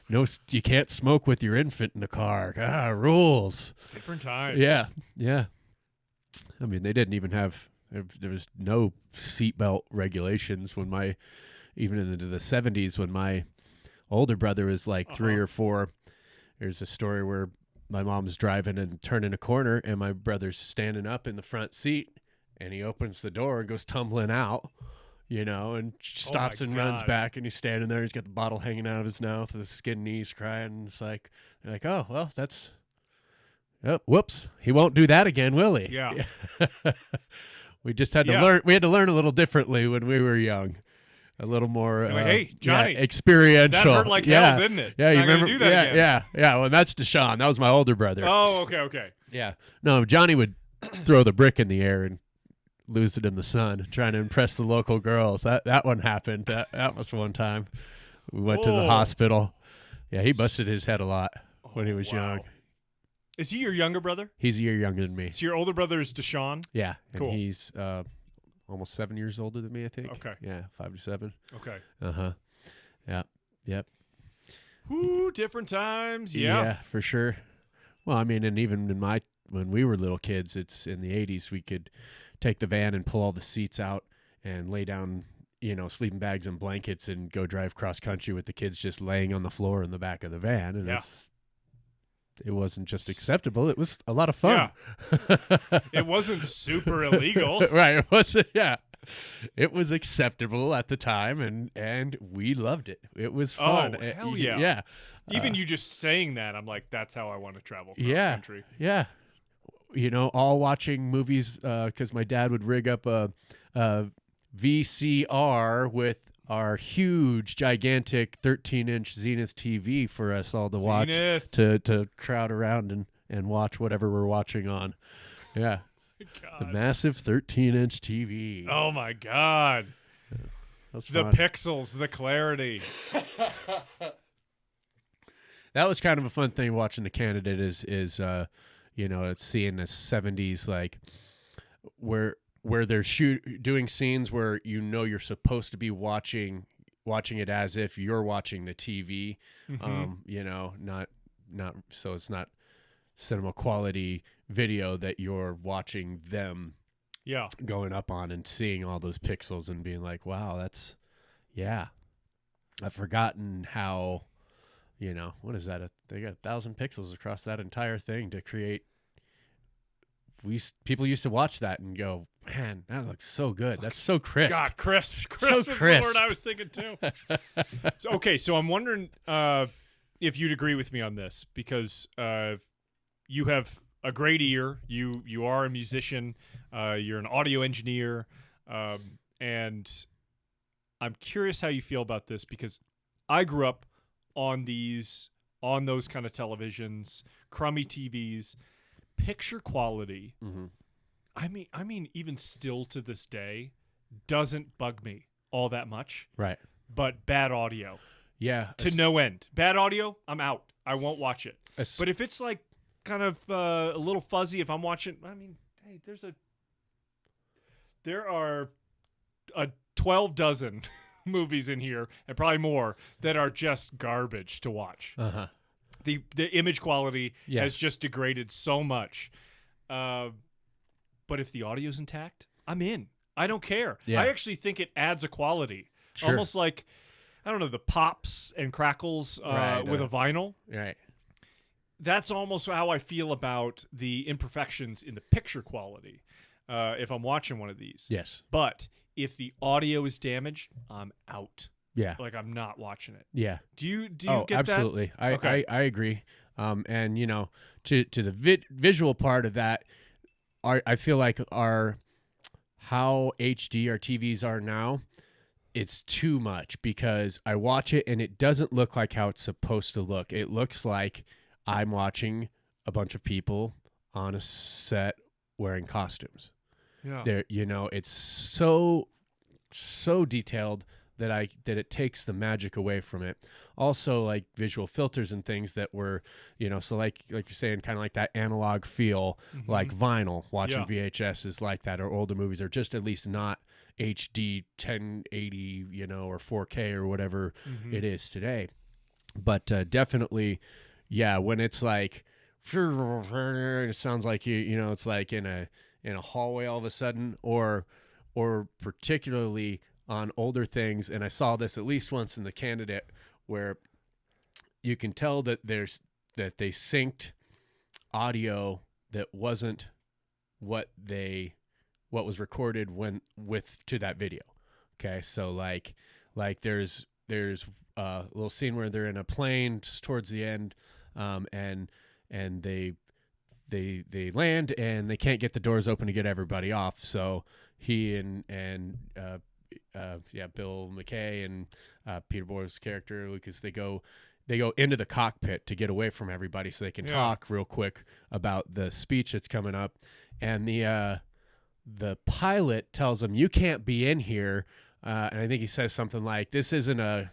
No, you can't smoke with your infant in the car. Rules. Different times. Yeah. Yeah. I mean, they didn't even have, there was no seatbelt regulations even into the 70s when my older brother was like 3 or 4. There's a story where my mom's driving and turning a corner, and my brother's standing up in the front seat, and he opens the door and goes tumbling out, and stops and runs God. back, and he's standing there. He's got the bottle hanging out of his mouth with his skin knees crying. And it's like, they're like, oh, well, that's, oh, whoops. He won't do that again, will he? Yeah. We just had to learn. We had to learn a little differently when we were young. A little more, You're like, hey, Johnny, experiential. That hurt like hell, didn't it? Yeah, you Not gonna remember? do that again. Yeah. Well, that's Deshaun. That was my older brother. Oh, okay. Yeah. No, Johnny would throw the brick in the air and lose it in the sun, trying to impress the local girls. That one happened. That was one time. We went to the hospital. Yeah, he busted his head a lot when he was young. Is he your younger brother? He's a year younger than me. So your older brother is Deshaun? Yeah, and Cool. he's almost 7 years older than me, I think. Okay. Yeah, 5 to 7. Okay. Yeah. Yep. Woo, different times. Yeah. For sure. Well, I mean, and even when we were little kids, it's in the 80s, we could take the van and pull all the seats out and lay down, sleeping bags and blankets and go drive cross country with the kids just laying on the floor in the back of the van. And it wasn't just acceptable. It was a lot of fun. Yeah. It wasn't super illegal. Right. It wasn't. Yeah. It was acceptable at the time, and we loved it. It was fun. Oh, hell yeah. Yeah. Even you just saying that, I'm like, that's how I want to travel cross country. Yeah. All watching movies because my dad would rig up a VCR with our huge, gigantic 13-inch Zenith TV for us all to watch, to crowd around and watch whatever we're watching on. Yeah. God. The massive 13-inch TV. Oh, my God. That's The fun. pixels, the clarity. That was kind of a fun thing watching The Candidate is it's seeing the 70s, like where they're doing scenes where you're supposed to be watching it as if you're watching the TV, not so it's not cinema quality video that you're watching them going up on and seeing all those pixels and being like, wow, I've forgotten how you know, what is that? They got 1,000 pixels across that entire thing to create. People used to watch that and go, man, that looks so good. That's so crisp. God, crisp. So Crisp is crisp. the word I was thinking too. So I'm wondering if you'd agree with me on this, because you have a great ear. You are a musician. You're an audio engineer. And I'm curious how you feel about this, because I grew up on those kind of televisions, crummy TVs. Picture quality, Mm-hmm. I mean, even still to this day, doesn't bug me all that much. Right. But bad audio, Yeah. to no end. Bad audio, I'm out. I won't watch it. But But if it's like kind of a little fuzzy, if I'm watching, I mean, hey, there are 12 dozen movies in here, and probably more, that are just garbage to watch. uh-huh. The image quality Yeah. has just degraded so much. But if the audio's intact, I'm in. I don't care. Yeah. I actually think it adds a quality. Sure. Almost like, I don't know, the pops and crackles Right, with a vinyl. Right. That's almost how I feel about the imperfections in the picture quality if I'm watching one of these. Yes. But if the audio is damaged, I'm out. Yeah. Like, I'm not watching it. Yeah. Do you Oh, get absolutely. Okay. I agree. And you know, to the visual part of that, I feel like how HD our TVs are now, it's too much, because I watch it and it doesn't look like how it's supposed to look. It looks like I'm watching a bunch of people on a set wearing costumes. that? There, you know, it's so detailed that it takes the magic away from it. Also, like visual filters and things that were, you know, so like you're saying, kind of like that analog feel, Mhm. like vinyl. Watching Yeah. VHS is like that, or older movies are just at least not HD 1080, you know, or 4K or whatever Mhm. it is today. But definitely, yeah, when it's like, it sounds like you know, it's like in a hallway all of a sudden, or particularly on older things. And I saw this at least once in The Candidate, where you can tell that they synced audio that wasn't what was recorded to that video. Okay, so like there's a little scene where they're in a plane just towards the end, and they land and they can't get the doors open to get everybody off. So he and Bill McKay and Peter Boyle's character Lucas, they go into the cockpit to get away from everybody so they can talk real quick about the speech that's coming up. And the pilot tells them, you can't be in here. And I think he says something like, this isn't a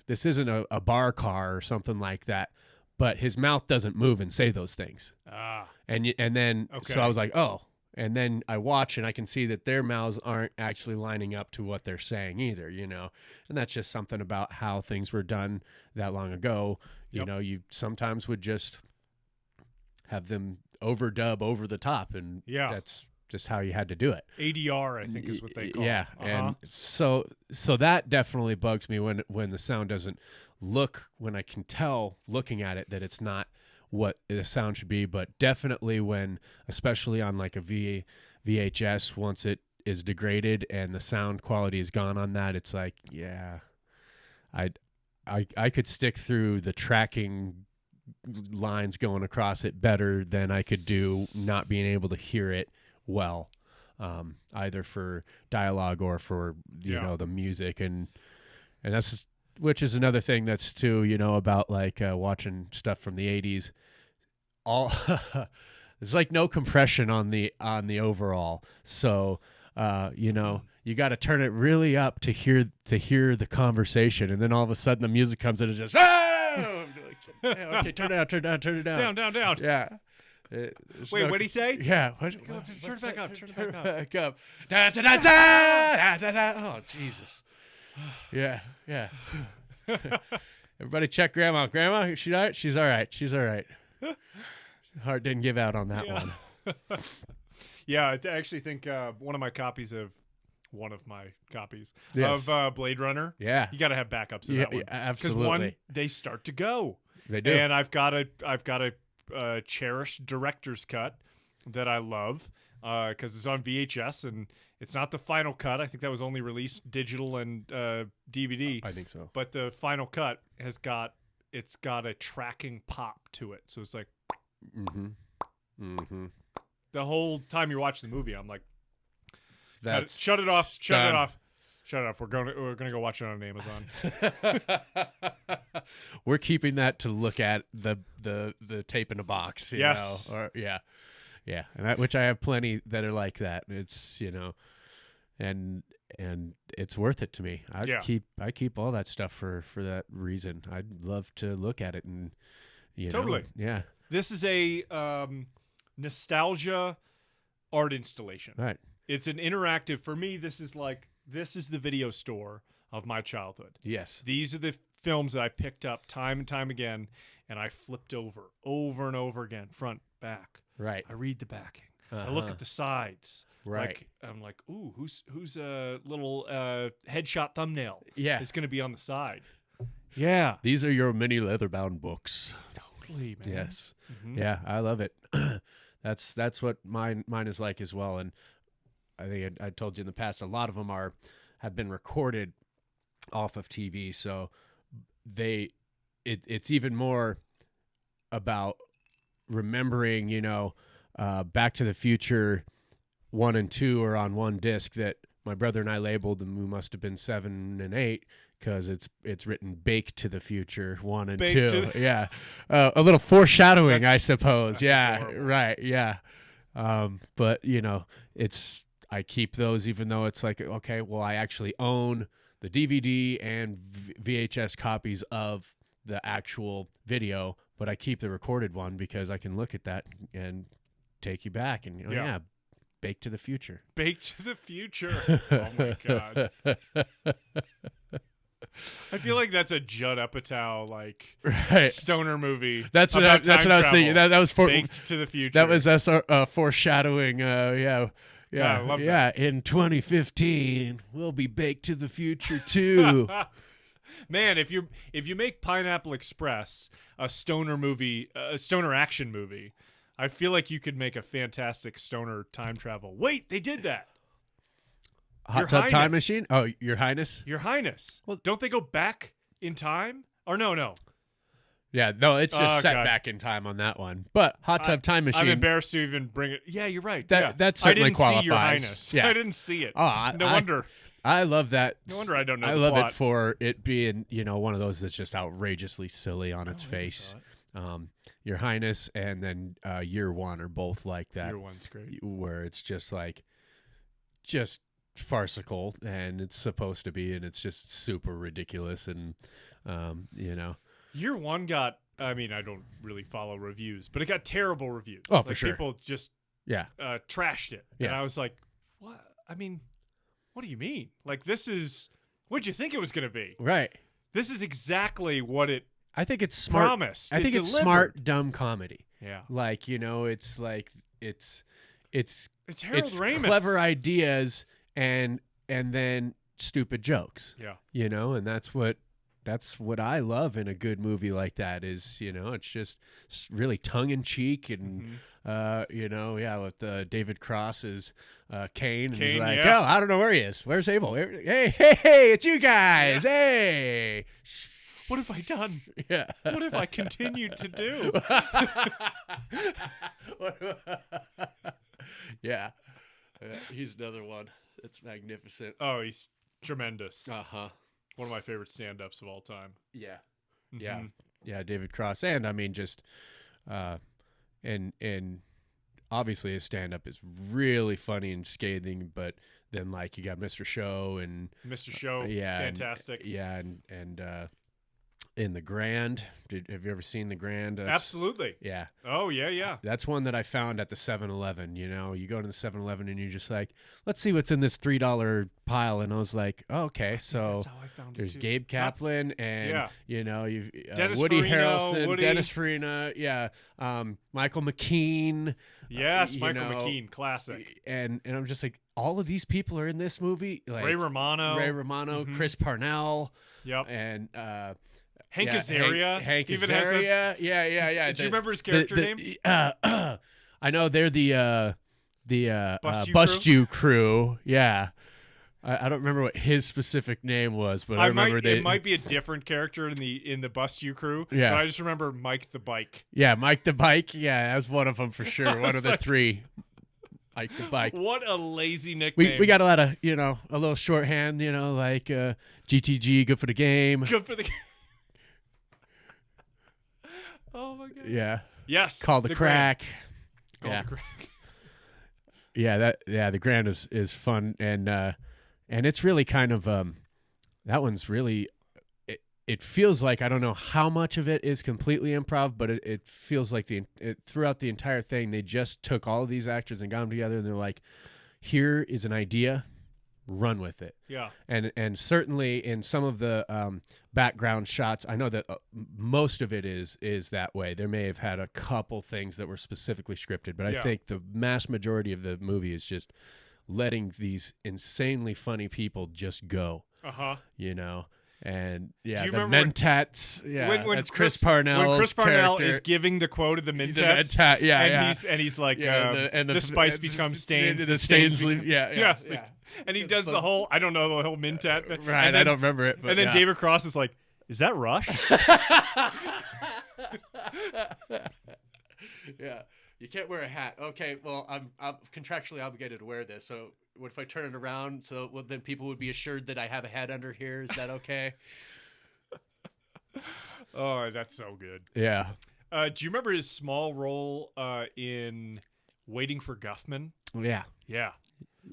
bar car or something like that. But his mouth doesn't move and say those things. And then so I was like, oh. And then I watch and I can see that their mouths aren't actually lining up to what they're saying either, you know. And that's just something about how things were done that long ago. You know, you sometimes would just have them overdub over the top, and that's just how you had to do it. ADR, I think, is what they call it. Yeah, and so that definitely bugs me when the sound doesn't look, when I can tell looking at it that it's not what the sound should be. But definitely when, especially on like a VHS, once it is degraded and the sound quality is gone on that, it's like, yeah, I could stick through the tracking lines going across it better than I could do not being able to hear it well, either for dialogue or for you know, the music, and that's, which is another thing that's too, you know, about like watching stuff from the 80s. All there's like no compression on the overall, so you know, you got to turn it really up to hear the conversation, and then all of a sudden the music comes in and just okay, turn it down. Down. Yeah. Wait, what'd he say? Yeah. Turn it back up. Turn it back up. Da, da, da, da, da, da. Oh, Jesus. Yeah. Everybody check Grandma. Grandma, she's all right? She's all right. Heart didn't give out on that one. Yeah, I actually think one of my copies of Yes. Blade Runner. Yeah. You got to have backups in that one. Absolutely. Because one, they start to go. They do. And I've got a cherished director's cut that I love because it's on VHS and it's not the final cut. I think that was only released digital and DVD. I think so. But the final cut has got a tracking pop to it, so it's like the whole time you're watching the movie, I'm like, shut it off, shut it off. Shut it off. We're gonna go watch it on Amazon. We're keeping that to look at the tape in a box. You Yes. know? Or, yeah, and which I have plenty that are like that. It's and it's worth it to me. I keep all that stuff for that reason. I'd love to look at it and Totally. Yeah. This is a nostalgia art installation. Right. It's an interactive. For me, this is the video store of my childhood. Yes. These are the films that I picked up time and time again, and I flipped over and over again, front, back. Right. I read the backing. I look at the sides. Right. I'm like, ooh, who's a little headshot thumbnail? Yeah. It's going to be on the side. Yeah. These are your mini leather-bound books. Totally, man. Yes. Mm-hmm. Yeah, I love it. That's what mine is like as well. And I think I told you in the past, a lot of them have been recorded off of TV, so it's even more about remembering. Back to the Future 1 and 2 are on one disc that my brother and I labeled, and we must have been 7 and 8 because it's written "Bake to the Future 1 and 2." Yeah, a little foreshadowing, I suppose. Yeah, adorable. Right. Yeah, but I keep those even though it's like, okay, well, I actually own the DVD and VHS copies of the actual video, but I keep the recorded one because I can look at that and take you back and Bake to the Future. Bake to the Future. Oh my god. I feel like that's a Judd Apatow right. stoner movie. That's what I was thinking. That was for Baked to the Future. That was us foreshadowing. Yeah. God, I love that. In 2015, we'll be baked to the future too. Man, if you make Pineapple Express a stoner movie, a stoner action movie, I feel like you could make a fantastic stoner time travel. Wait, they did that. Hot Tub Time Machine? Oh, Your Highness? Your Highness. Well, don't they go back in time? Or no. Yeah, no, it's just set back in time on that one. But Hot Tub Time Machine. I'm embarrassed to even bring it. Yeah, you're right. That certainly qualifies. I didn't see Your Highness. Yeah. I didn't see it. No wonder. I love that. No wonder I don't know. I the love plot. it for it being, one of those that's just outrageously silly on its face. Your Highness and then Year One are both like that. Year One's great. Where it's just farcical, and it's supposed to be, and it's just super ridiculous, and Year One got. I mean, I don't really follow reviews, but it got terrible reviews. Oh, for sure. People just trashed it, and I was like, "What? I mean, what do you mean? What'd you think it was going to be? Right. This is exactly what it. I think it's smart. Promised. I think it's smart, dumb comedy. Yeah. It's Harold Ramis. Clever ideas and then stupid jokes. Yeah. And that's what I love in a good movie like that is, it's just really tongue in cheek and with David Cross as Kane, and he's like, oh, I don't know where he is. Where's Abel? Hey, it's you guys. Yeah. Hey. What have I done? Yeah. What have I continued to do? Yeah. He's another one. It's magnificent. Oh, he's tremendous. Uh-huh. One of my favorite stand-ups of all time. Yeah. Mm-hmm. Yeah, David Cross. And I mean just and obviously his stand-up is really funny and scathing, but then you got Mr. Show and Mr. Show, fantastic. And in The Grand. Have you ever seen The Grand? Absolutely. Yeah. Oh, yeah. That's one that I found at the 7-Eleven. You go to the 7-Eleven and you're just like, let's see what's in this $3 pile. And I was like, oh, okay, so that's how I found there's it too. Gabe Kaplan and, you've Dennis Woody Farina, Harrelson, Dennis Farina, Michael McKean. Yes, Michael McKean, classic. And I'm just like, all of these people are in this movie. Ray Romano, Chris Parnell. Yep. And Hank yeah, Azaria. Hank even has that- Azaria. Yeah. Do you remember his character name? I know they're the Bust You Bust You Crew. Yeah. I don't remember what his specific name was, but I remember it might be a different character in the Bust You Crew. Yeah. But I just remember Mike the Bike. Yeah, Mike the Bike. Yeah, that was one of them for sure. One of the three. Mike the Bike. What a lazy nickname. We got a lot of, a little shorthand, like GTG, good for the game. Good for the. Oh my god. Yeah. Yes. Call the crack. Call Yeah. the crack. Yeah, the Grand is fun, and it's really kind of that one's really it feels like, I don't know how much of it is completely improv, but it feels like throughout the entire thing they just took all of these actors and got them together and they're like, here is an idea, run with it. Yeah. And certainly in some of the background shots, I know that most of it is that way. There may have had a couple things that were specifically scripted, but I think the mass majority of the movie is just letting these insanely funny people just go. And Do you the remember Mentats. when that's Chris Parnell. When Chris Parnell character. is giving the quote of the Mentats, and he's like, the spice becomes stains. The stains leave. Yeah. And he does the whole, I don't know, the whole Mentat thing. Right, and then, I don't remember it. But and then David Cross is like, is that Rush? Yeah. You can't wear a hat. Okay, well, I'm contractually obligated to wear this. So what if I turn it around then people would be assured that I have a hat under here? Is that okay? Oh, that's so good. Yeah. Do you remember his small role in Waiting for Guffman? Yeah. Yeah.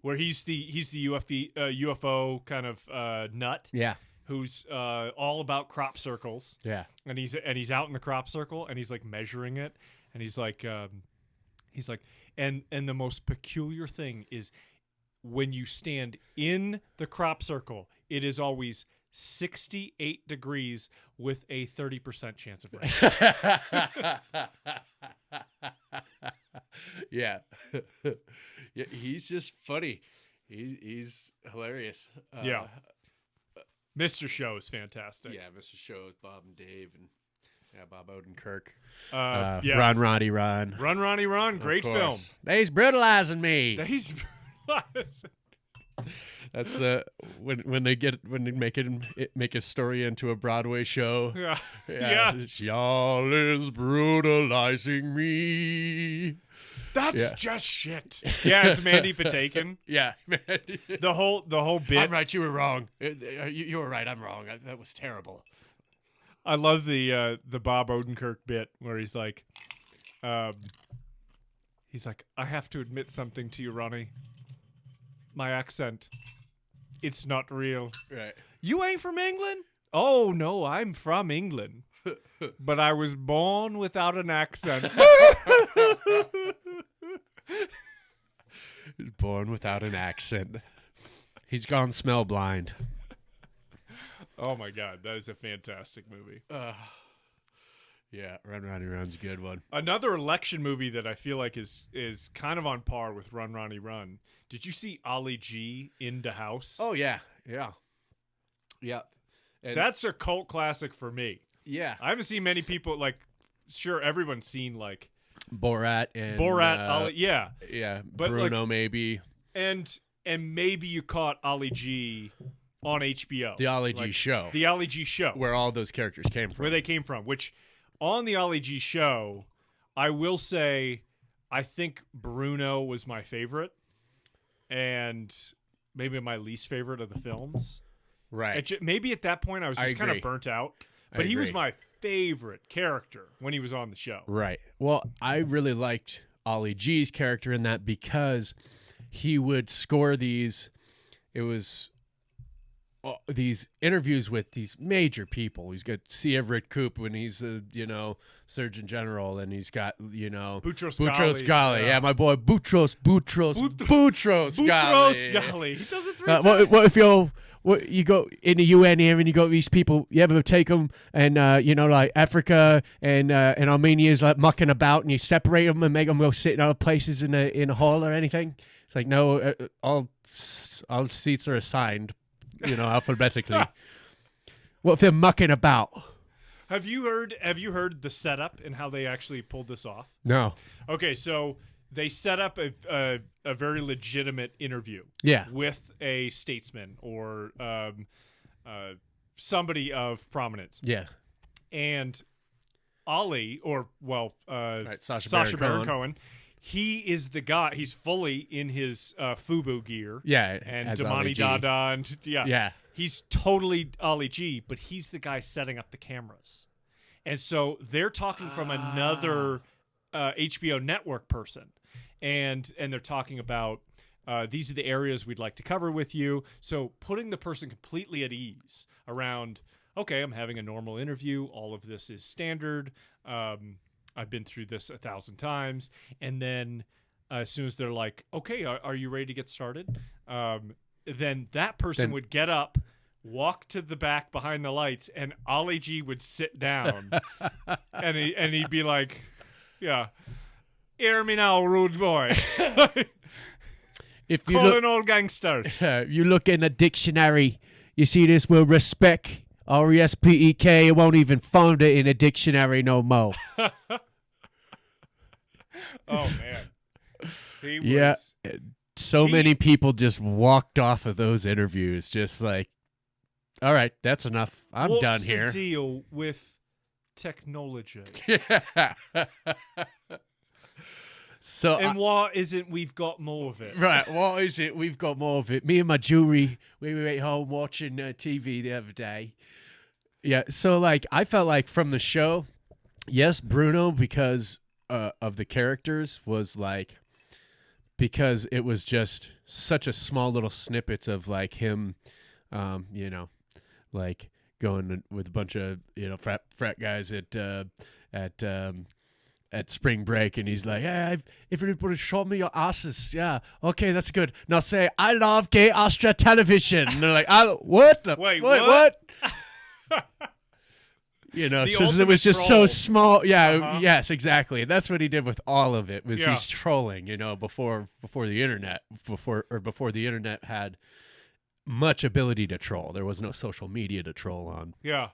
Where he's the UFO kind of nut. Yeah. Who's all about crop circles. Yeah. And he's out in the crop circle and he's like measuring it and he's like and the most peculiar thing is when you stand in the crop circle, it is always 68 degrees with a 30% chance of rain. Yeah. Yeah, he's just funny. He's hilarious. Yeah. Mr. Show is fantastic. Yeah, Mr. Show with Bob and Dave and Bob Odenkirk. Ron Ronnie Ron. Run Ronnie Run, great film. He's brutalizing me. That's when they make a story into a Broadway show. Yeah. Yes. Y'all is brutalizing me. That's just shit. Yeah, it's Mandy Patinkin. Yeah. The whole bit. I'm right, you were wrong. You were right, I'm wrong. That was terrible. I love the Bob Odenkirk bit where he's like, I have to admit something to you, Ronnie. My accent, it's not real. Right. You ain't from England? Oh, no, I'm from England. But I was born without an accent. He's born without an accent. He's gone smell blind. Oh, my God. That is a fantastic movie. Yeah, Run Ronnie Run's a good one. Another election movie that I feel like is kind of on par with Run Ronnie Run. Did you see Ali G in the House? Oh, yeah. And that's a cult classic for me. Yeah. I haven't seen many people, sure, everyone's seen, Borat and Ali, yeah. Yeah, but Bruno maybe. And maybe you caught Ali G on HBO. The Ali G show. The Ali G show. Where all those characters came from. Where they came from, which on the Ali G show, I will say I think Bruno was my favorite and maybe my least favorite of the films. Right. Maybe at that point I was just kind of burnt out. But he was agree. my favorite character when he was on the show. Right. Well, I really liked Ali G's character in that because he would score these interviews with these major people. He's got C. Everett Koop when he's the, Surgeon General, and he's got, Boutros Ghali. Yeah, my boy Boutros Ghali. He does it 3 times. What if you go in the UN here and you got these people, you ever take them and, like Africa and Armenia's like mucking about and you separate them and make them go sit in other places in a hall or anything? It's like, no, all seats are assigned, alphabetically. What if they're mucking about? Have you heard the setup and how they actually pulled this off? No. Okay, so they set up a very legitimate interview. Yeah. With a statesman or somebody of prominence. Yeah. And Ollie, Sacha Baron Cohen, he is the guy. He's fully in his FUBU gear. Yeah. And as Damani Ali G. Dada. And, yeah. Yeah. He's totally Ali G, but he's the guy setting up the cameras. And so they're talking from another HBO network person. And they're talking about these are the areas we'd like to cover with you. So putting the person completely at ease around, okay, I'm having a normal interview. All of this is standard. I've been through this 1,000 times. And then as soon as they're like, okay, are you ready to get started? Then that person would get up, walk to the back behind the lights, and Ali G would sit down. and he'd be like, yeah, hear me now, rude boy. If you Calling all gangsters. you look in a dictionary, you see this word respect, R-E-S-P-E-K. It won't even find it in a dictionary no more. Oh, man. He was... Yeah. So many people just walked off of those interviews just like, all right, that's enough. I'm done here. What's the deal with technology? So and why isn't we've got more of it? Right, what is it? We've got more of it. Me and my jewelry, we were at home watching TV the other day. Yeah, so like I felt like from the show, yes, Bruno, because of the characters, was like, because it was just such a small little snippets of like him, like going with a bunch of frat guys at spring break, and he's like, "Hey, if anybody showed me your asses, yeah, okay, that's good. Now say, I love gay Austria television." And they're like, what? Wait, what? Since it was just so small. Yeah, yes, exactly. That's what he did with all of it. He's trolling, before the internet, before the internet had much ability to troll. There was no social media to troll on. Yeah.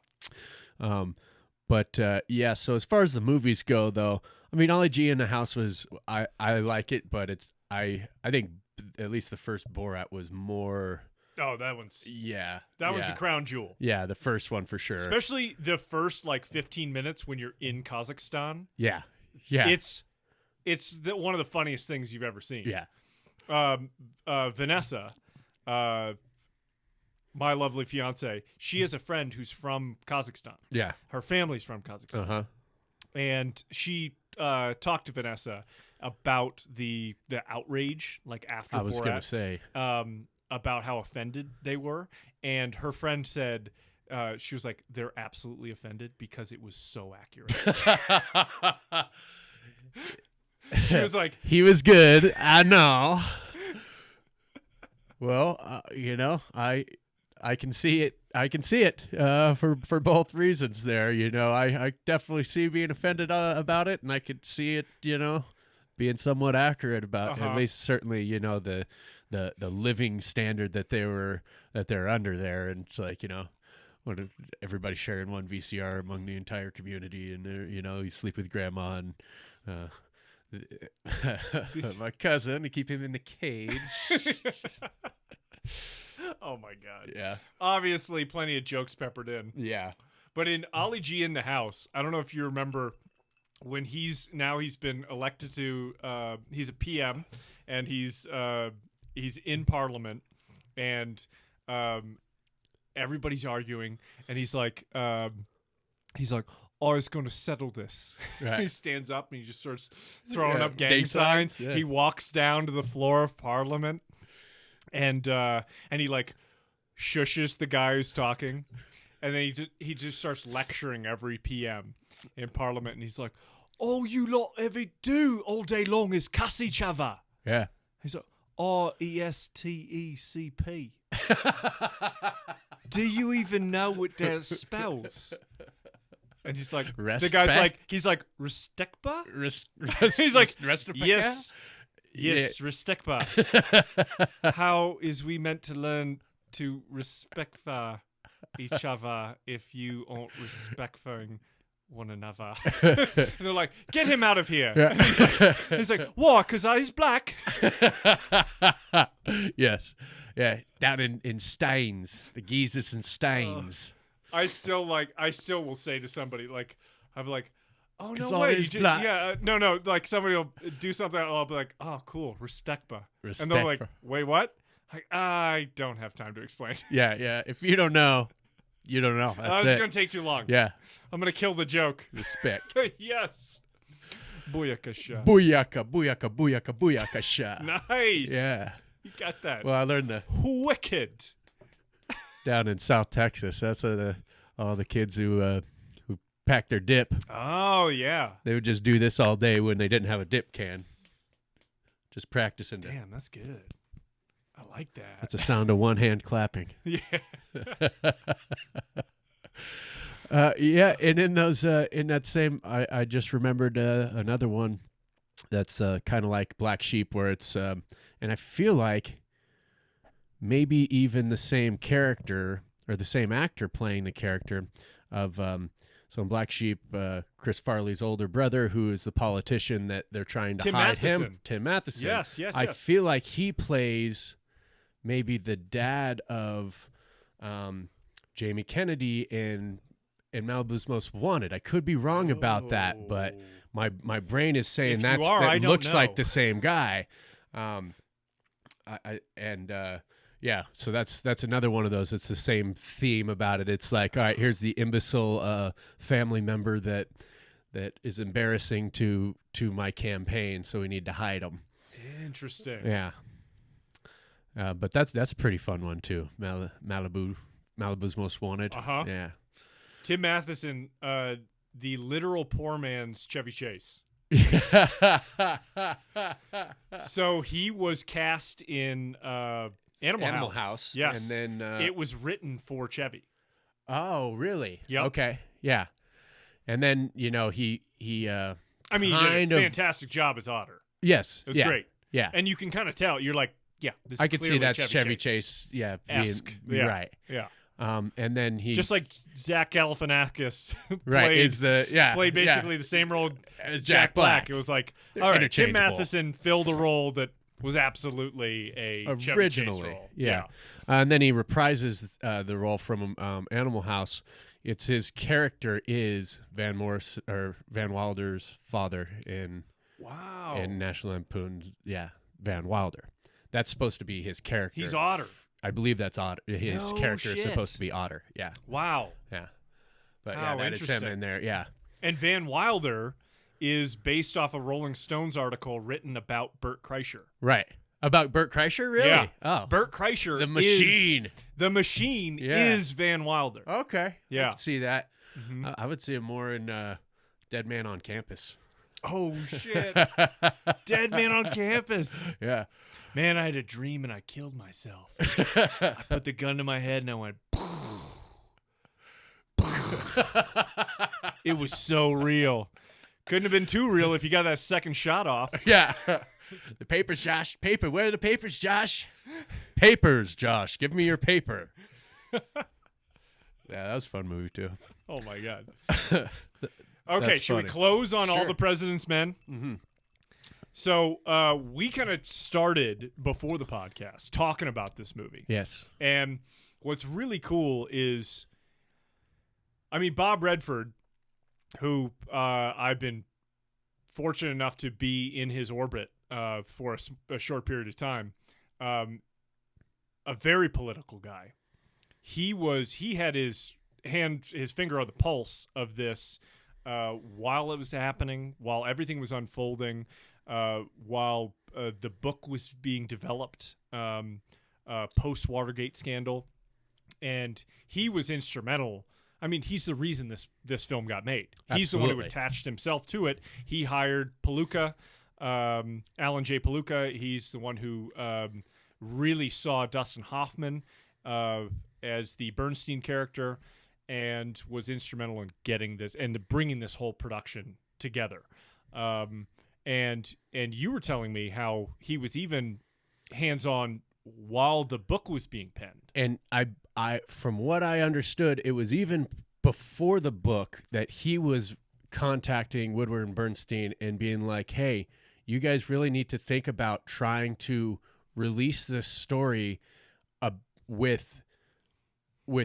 But so as far as the movies go, though, I mean, Ali G in the House was I like it, but I think at least the first Borat was more. Oh, that one's that was the crown jewel. Yeah, the first one for sure. Especially the first 15 minutes when you're in Kazakhstan. Yeah. It's one of the funniest things you've ever seen. Yeah. Vanessa, my lovely fiance, she has a friend who's from Kazakhstan. Yeah. Her family's from Kazakhstan. Uh-huh. And she talked to Vanessa about the outrage, after Borat. I was going to say. About how offended they were. And her friend said, she was like, they're absolutely offended because it was so accurate. She was like, he was good. I know. Well, I can see it. I can see it for both reasons there. I definitely see being offended about it, and I could see it, being somewhat accurate about at least certainly, the living standard that they're under there, and it's like, when everybody sharing one VCR among the entire community, and you sleep with grandma and my cousin to keep him in the cage. Oh my God. Yeah. Obviously plenty of jokes peppered in. Yeah. But in Ali G in the House, I don't know if you remember when he's been elected to he's a PM, and he's in Parliament, and everybody's arguing, and he's like I was going to settle this. Right. He stands up and he just starts throwing up gang signs. Yeah. He walks down to the floor of Parliament, and he shushes the guy who's talking, and then he just starts lecturing every PM in Parliament, and he's like, "All you lot ever do all day long is cuss each other." Yeah. He's like, RESTECP. Do you even know what that spells? And he's like, Respect? the guy's like, he's like, Restekba? He's like, yes, Restekba. How is we meant to learn to respect each other if you aren't respecting one another. And they're like, get him out of here. Yeah. And he's like, why? Because he's black. Yes. Yeah. Down in Staines. The geezers and Staines. I still will say to somebody, like, I'm like, oh, 'Cause no all way. is You just, black. yeah, no. Like, somebody will do something, and I'll be like, oh, cool. Respect. And they're like, Respectba. wait, what? Like, I don't have time to explain. Yeah, yeah. If you don't know, you don't know. That's It's it. going to take too long. Yeah. I'm going to kill the joke. Respect. Yes. Booyakasha. Booyaka, booyaka, booyaka, booyaka sha. Nice. Yeah. You got that. Well, I learned that Wicked. down in South Texas. That's all the kids who pack their dip. Oh, yeah. They would just do this all day when they didn't have a dip can. Just practicing. Damn, that's good. I like that. That's a sound of one hand clapping. Yeah. Yeah, and in those, in that same, I just remembered another one that's kind of like Black Sheep, where it's, and I feel like maybe even the same character or the same actor playing the character of, so in Black Sheep, Chris Farley's older brother, who is the politician that they're trying to Tim hide him, Matheson. Tim Matheson. Yes. I feel like he plays maybe the dad of Jamie Kennedy in Malibu's Most Wanted. I could be wrong about that, but my brain is saying If that you are, I don't looks like know. the same guy. Yeah, so that's another one of those. It's the same theme about it. It's like, all right, here's the imbecile family member that is embarrassing to my campaign, so we need to hide him. Interesting. Yeah. But that's a pretty fun one too. Malibu's Most Wanted. Uh-huh. Yeah. Tim Matheson, the literal poor man's Chevy Chase. So he was cast in Animal House. Yes. And then it was written for Chevy. oh, really? Yep. Okay. Yeah. And then, he I mean, he did kind a of fantastic job as Otter. yes. It was yeah. great. Yeah. And you can kind of tell. You're like, yeah, this is I could see clearly that's Chevy Chase. Yeah. Esque. Being, Yeah. Right. Yeah. And then he Just like Zach Galifianakis right played, is the played basically the same role as Jack Black. It was like, all right, Tim Interchangeable. Matheson filled a role that was absolutely a Chevy Chase originally. role. Yeah. And then he reprises the role from Animal House. It's his character is Van Wilder's father in Wow. in National Lampoon's Van Wilder. That's supposed to be his character. He's Otter. I believe that's Otter. His No character is shit. supposed to be Otter. Yeah. Wow. Yeah. But How that is him interesting. in there. Yeah. And Van Wilder is based off a Rolling Stones article written about Bert Kreischer. Right. About Bert Kreischer, really? Yeah. Oh. Bert Kreischer the machine. The Machine Yeah. is Van Wilder. Okay. Yeah. I can see that. Mhm. I would see him more in Dead Man on Campus. Oh, shit. Dead Man on Campus. Yeah. Man, I had a dream and I killed myself. I put the gun to my head and I went. It was so real. Couldn't have been too real if you got that second shot off. Yeah. The papers, Josh. Paper. Where are the papers, Josh? Papers, Josh. Give me your paper. Yeah, that was a fun movie, too. Oh my god. Okay, That's should we funny. close on All Sure. the President's Men? Mm-hmm. So we kind of started before the podcast talking about this movie. Yes. And what's really cool is, I mean, Bob Redford, who I've been fortunate enough to be in his orbit for a short period of time, a very political guy. He had his finger on the pulse of this while it was happening, while everything was unfolding, while the book was being developed post Watergate scandal, and he was instrumental. I mean, he's the reason this film got made. He's the one who Absolutely. attached himself to it. He hired Palooka, Alan J. Palooka. He's the one who really saw Dustin Hoffman as the Bernstein character, and was instrumental in getting this and bringing this whole production together. And you were telling me how he was even hands-on while the book was being penned. And I from what I understood, it was even before the book that he was contacting Woodward and Bernstein and being like, hey, you guys really need to think about trying to release this story with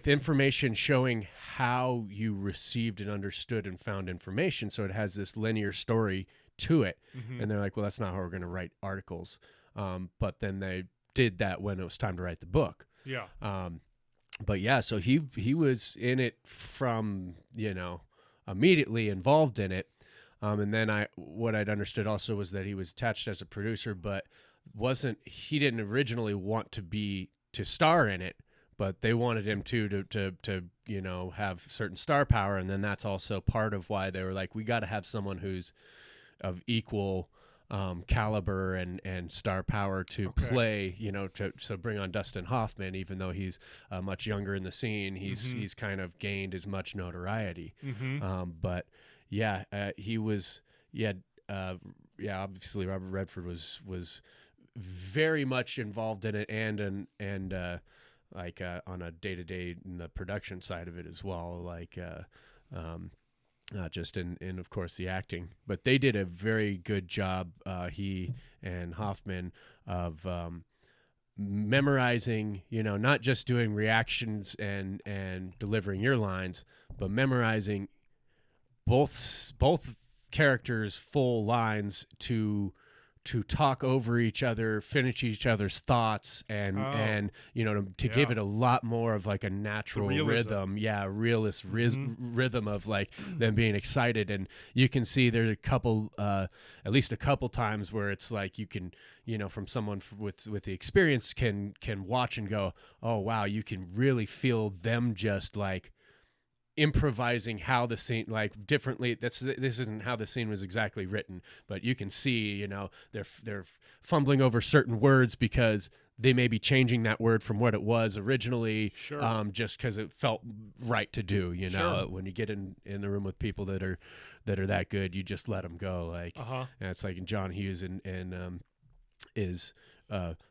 information showing how you received and understood and found information, so it has this linear story to it. And they're like, well, that's not how we're going to write articles. But then they did that when it was time to write the book. Yeah. But yeah, so he was in it from, immediately involved in it. And then what I'd understood also was that he was attached as a producer, but he didn't originally want to star in it, but they wanted him to have certain star power. And then that's also part of why they were like, we got to have someone who's of equal caliber and star power to play, so bring on Dustin Hoffman, even though he's much younger in the scene, he's kind of gained as much notoriety. But yeah, obviously Robert Redford was very much involved in it and on a day-to-day in the production side of it as well, not just in of course the acting, but they did a very good job, he and Hoffman, of memorizing, not just doing reactions and delivering your lines, but memorizing both characters' full lines to talk over each other, finish each other's thoughts, and to give it a lot more of like a natural rhythm. Yeah, realist rhythm of like them being excited. And you can see there's at least a couple times where it's like you can, from someone with the experience can watch and go, oh wow, you can really feel them just like improvising how the scene, like differently. This isn't how the scene was exactly written, but you can see, they're fumbling over certain words because they may be changing that word from what it was originally, just because it felt right to do. When you get in the room with people that are that good, you just let them go. Like, and it's like in John Hughes and is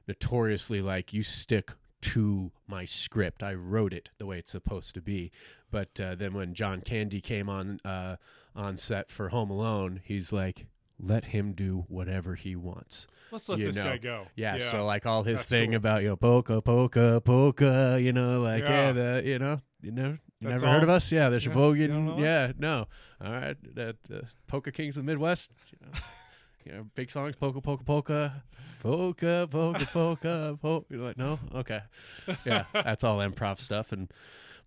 notoriously like, you stick to my script. I wrote it the way it's supposed to be. But then when John Candy came on set for Home Alone, he's like, let him do whatever he wants. Let's let this guy go. Yeah, so like all his thing cool. about, polka, polka, polka, you never heard of us? Yeah, the Sheboygan. Yeah, no. All right, the Polka Kings of the Midwest. Big songs, polka, polka, polka. Polka, polka, polka, polka. You're like, no? Okay. Yeah, that's all improv stuff.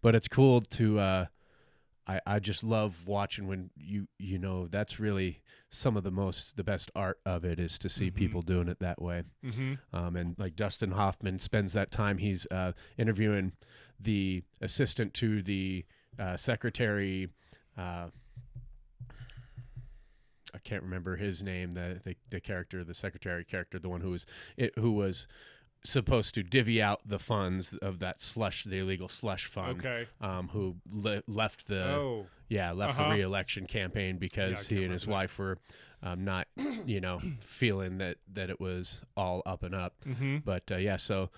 But it's cool to, I just love watching when that's really some of the best art of it is to see people doing it that way. And like Dustin Hoffman spends that time, he's interviewing the assistant to the secretary, I can't remember his name, the character, the secretary character, the one who was supposed to divvy out the funds of that the illegal slush fund. Okay. Who left the re-election campaign because he and his wife were not, feeling that it was all up and up. But so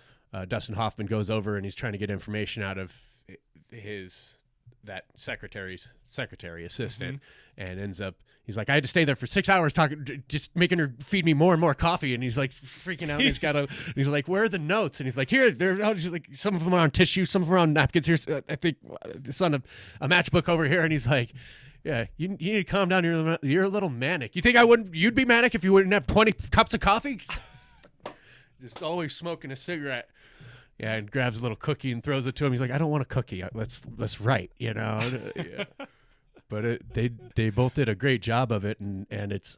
Dustin Hoffman goes over and he's trying to get information out of that secretary assistant, and ends up, he's like, I had to stay there for 6 hours talking, just making her feed me more and more coffee, and he's like freaking out. And he's like, where are the notes? And he's like, here, she's like, some of them are on tissue, some of them are on napkins. Here's I think it's on a matchbook over here. And he's like, yeah, you need to calm down. You're a little manic. You think you'd be manic if you wouldn't have 20 cups of coffee? Just always smoking a cigarette. Yeah, and grabs a little cookie and throws it to him. He's like, I don't want a cookie. Let's write, Yeah. But they both did a great job of it, and it's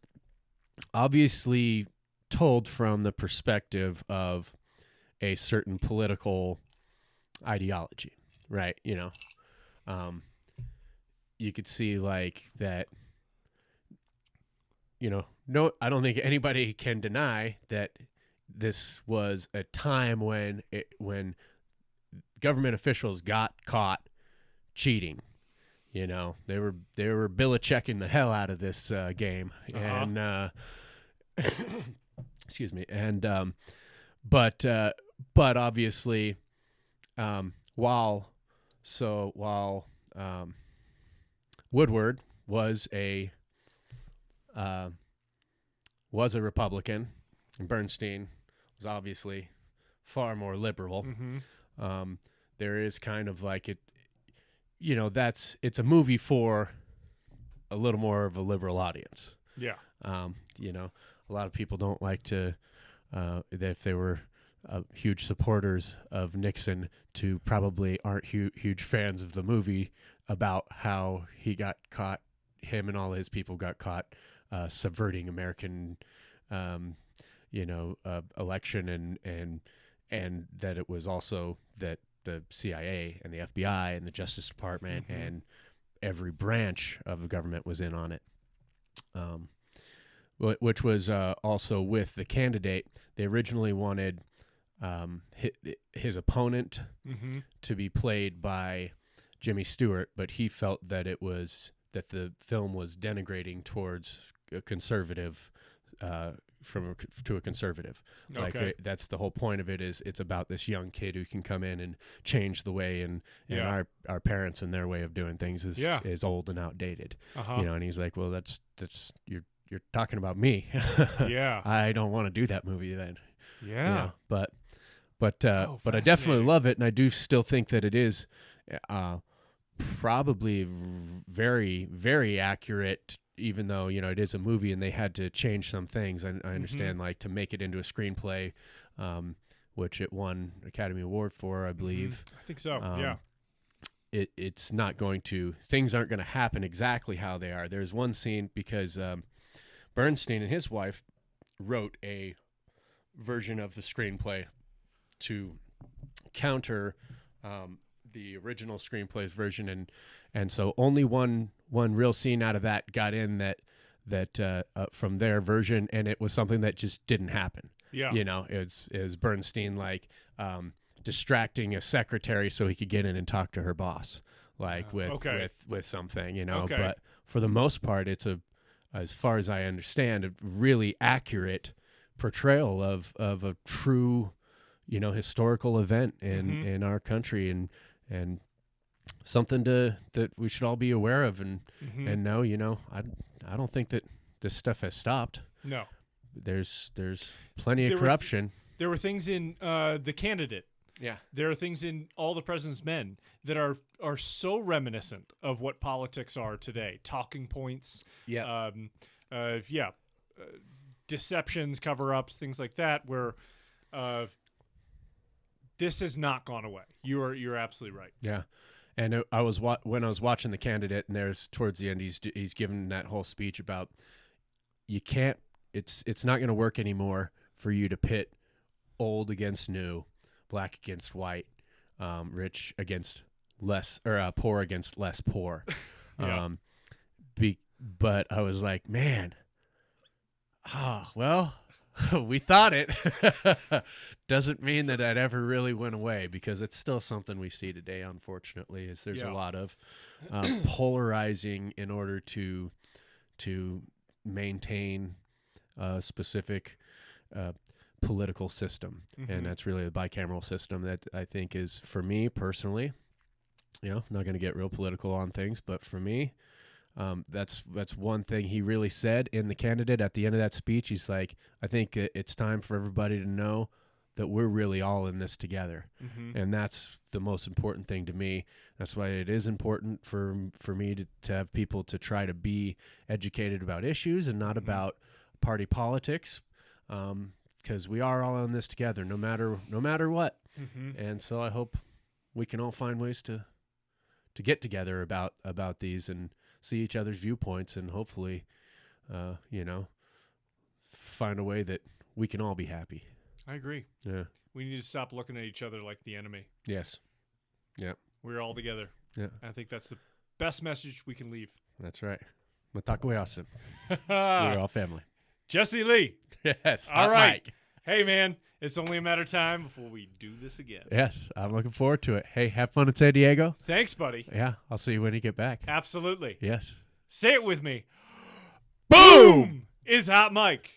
obviously told from the perspective of a certain political ideology, right? You could see like that. No, I don't think anybody can deny that this was a time when government officials got caught cheating. They were Belichicking the hell out of this game, and excuse me, and but but obviously, while Woodward was a Republican, and Bernstein was obviously far more liberal. Mm-hmm. There is kind of like it, it's a movie for a little more of a liberal audience. Yeah. A lot of people don't like to, that if they were huge supporters of Nixon, to probably aren't huge fans of the movie about how he got caught, him and all his people got caught subverting American, election, and that it was also that the CIA and the FBI and the Justice Department Mm-hmm. and every branch of the government was in on it. Which was also with the candidate. They originally wanted his opponent Mm-hmm. to be played by Jimmy Stewart, but he felt that that the film was denigrating towards a conservative, to a conservative. Like Okay. that's the whole point of it. Is it's about this young kid who can come in and change the way, and Yeah. our parents and their way of doing things is old and outdated. Uh-huh. And he's like, well, that's you're talking about me. Yeah. I don't want to do that movie then. Yeah. But Oh, I definitely fascinating. love it, and I do still think that it is probably very, very accurate, even though it is a movie and they had to change some things. I understand, like, to make it into a screenplay, which it won Academy Award for, I believe. I think so. Yeah. It's not going to, things aren't going to happen exactly how they are. There's one scene because Bernstein and his wife wrote a version of the screenplay to counter the original screenplay's version, and so only one real scene out of that got in that from their version, and it was something that just didn't happen. Yeah. Is Bernstein like distracting a secretary so he could get in and talk to her boss, like with something, Okay. But for the most part, it's as far as I understand, a really accurate portrayal of a true, historical event in our country, and something that we should all be aware of and know. I don't think that this stuff has stopped. No. There's plenty of There were- corruption. There were things in The Candidate. Yeah. There are things in All the President's Men that are so reminiscent of what politics are today. Talking points. Yeah. Deceptions, cover-ups, things like that, where this has not gone away. You're absolutely right. Yeah, and when I was watching The Candidate, and there's towards the end, he's given that whole speech about you can't. It's not going to work anymore for you to pit old against new, black against white, rich against less, or poor against less poor. Yeah. But I was like, man, well, we thought it. Doesn't mean that it ever really went away, because it's still something we see today, unfortunately, is there's a lot of polarizing in order to maintain a specific political system. And that's really the bicameral system that I think is, for me personally, I'm not going to get real political on things, but for me, that's one thing he really said in The Candidate at the end of that speech. He's like, I think it's time for everybody to know that we're really all in this together. And that's the most important thing to me. That's why it is important for me to have people to try to be educated about issues and not about party politics, because we are all in this together, no matter what. And so I hope we can all find ways to get together about these and see each other's viewpoints, and hopefully, find a way that we can all be happy. I agree. Yeah. We need to stop looking at each other like the enemy. Yes. Yeah. We're all together. Yeah. I think that's the best message we can leave. That's right. Mataku Asen. We're all family. Jesse Lee. Yes. All Hot right. mic. Hey, man. It's only a matter of time before we do this again. Yes. I'm looking forward to it. Hey, have fun in San Diego. Thanks, buddy. Yeah. I'll see you when you get back. Absolutely. Yes. Say it with me. Boom! Is Hot Mike.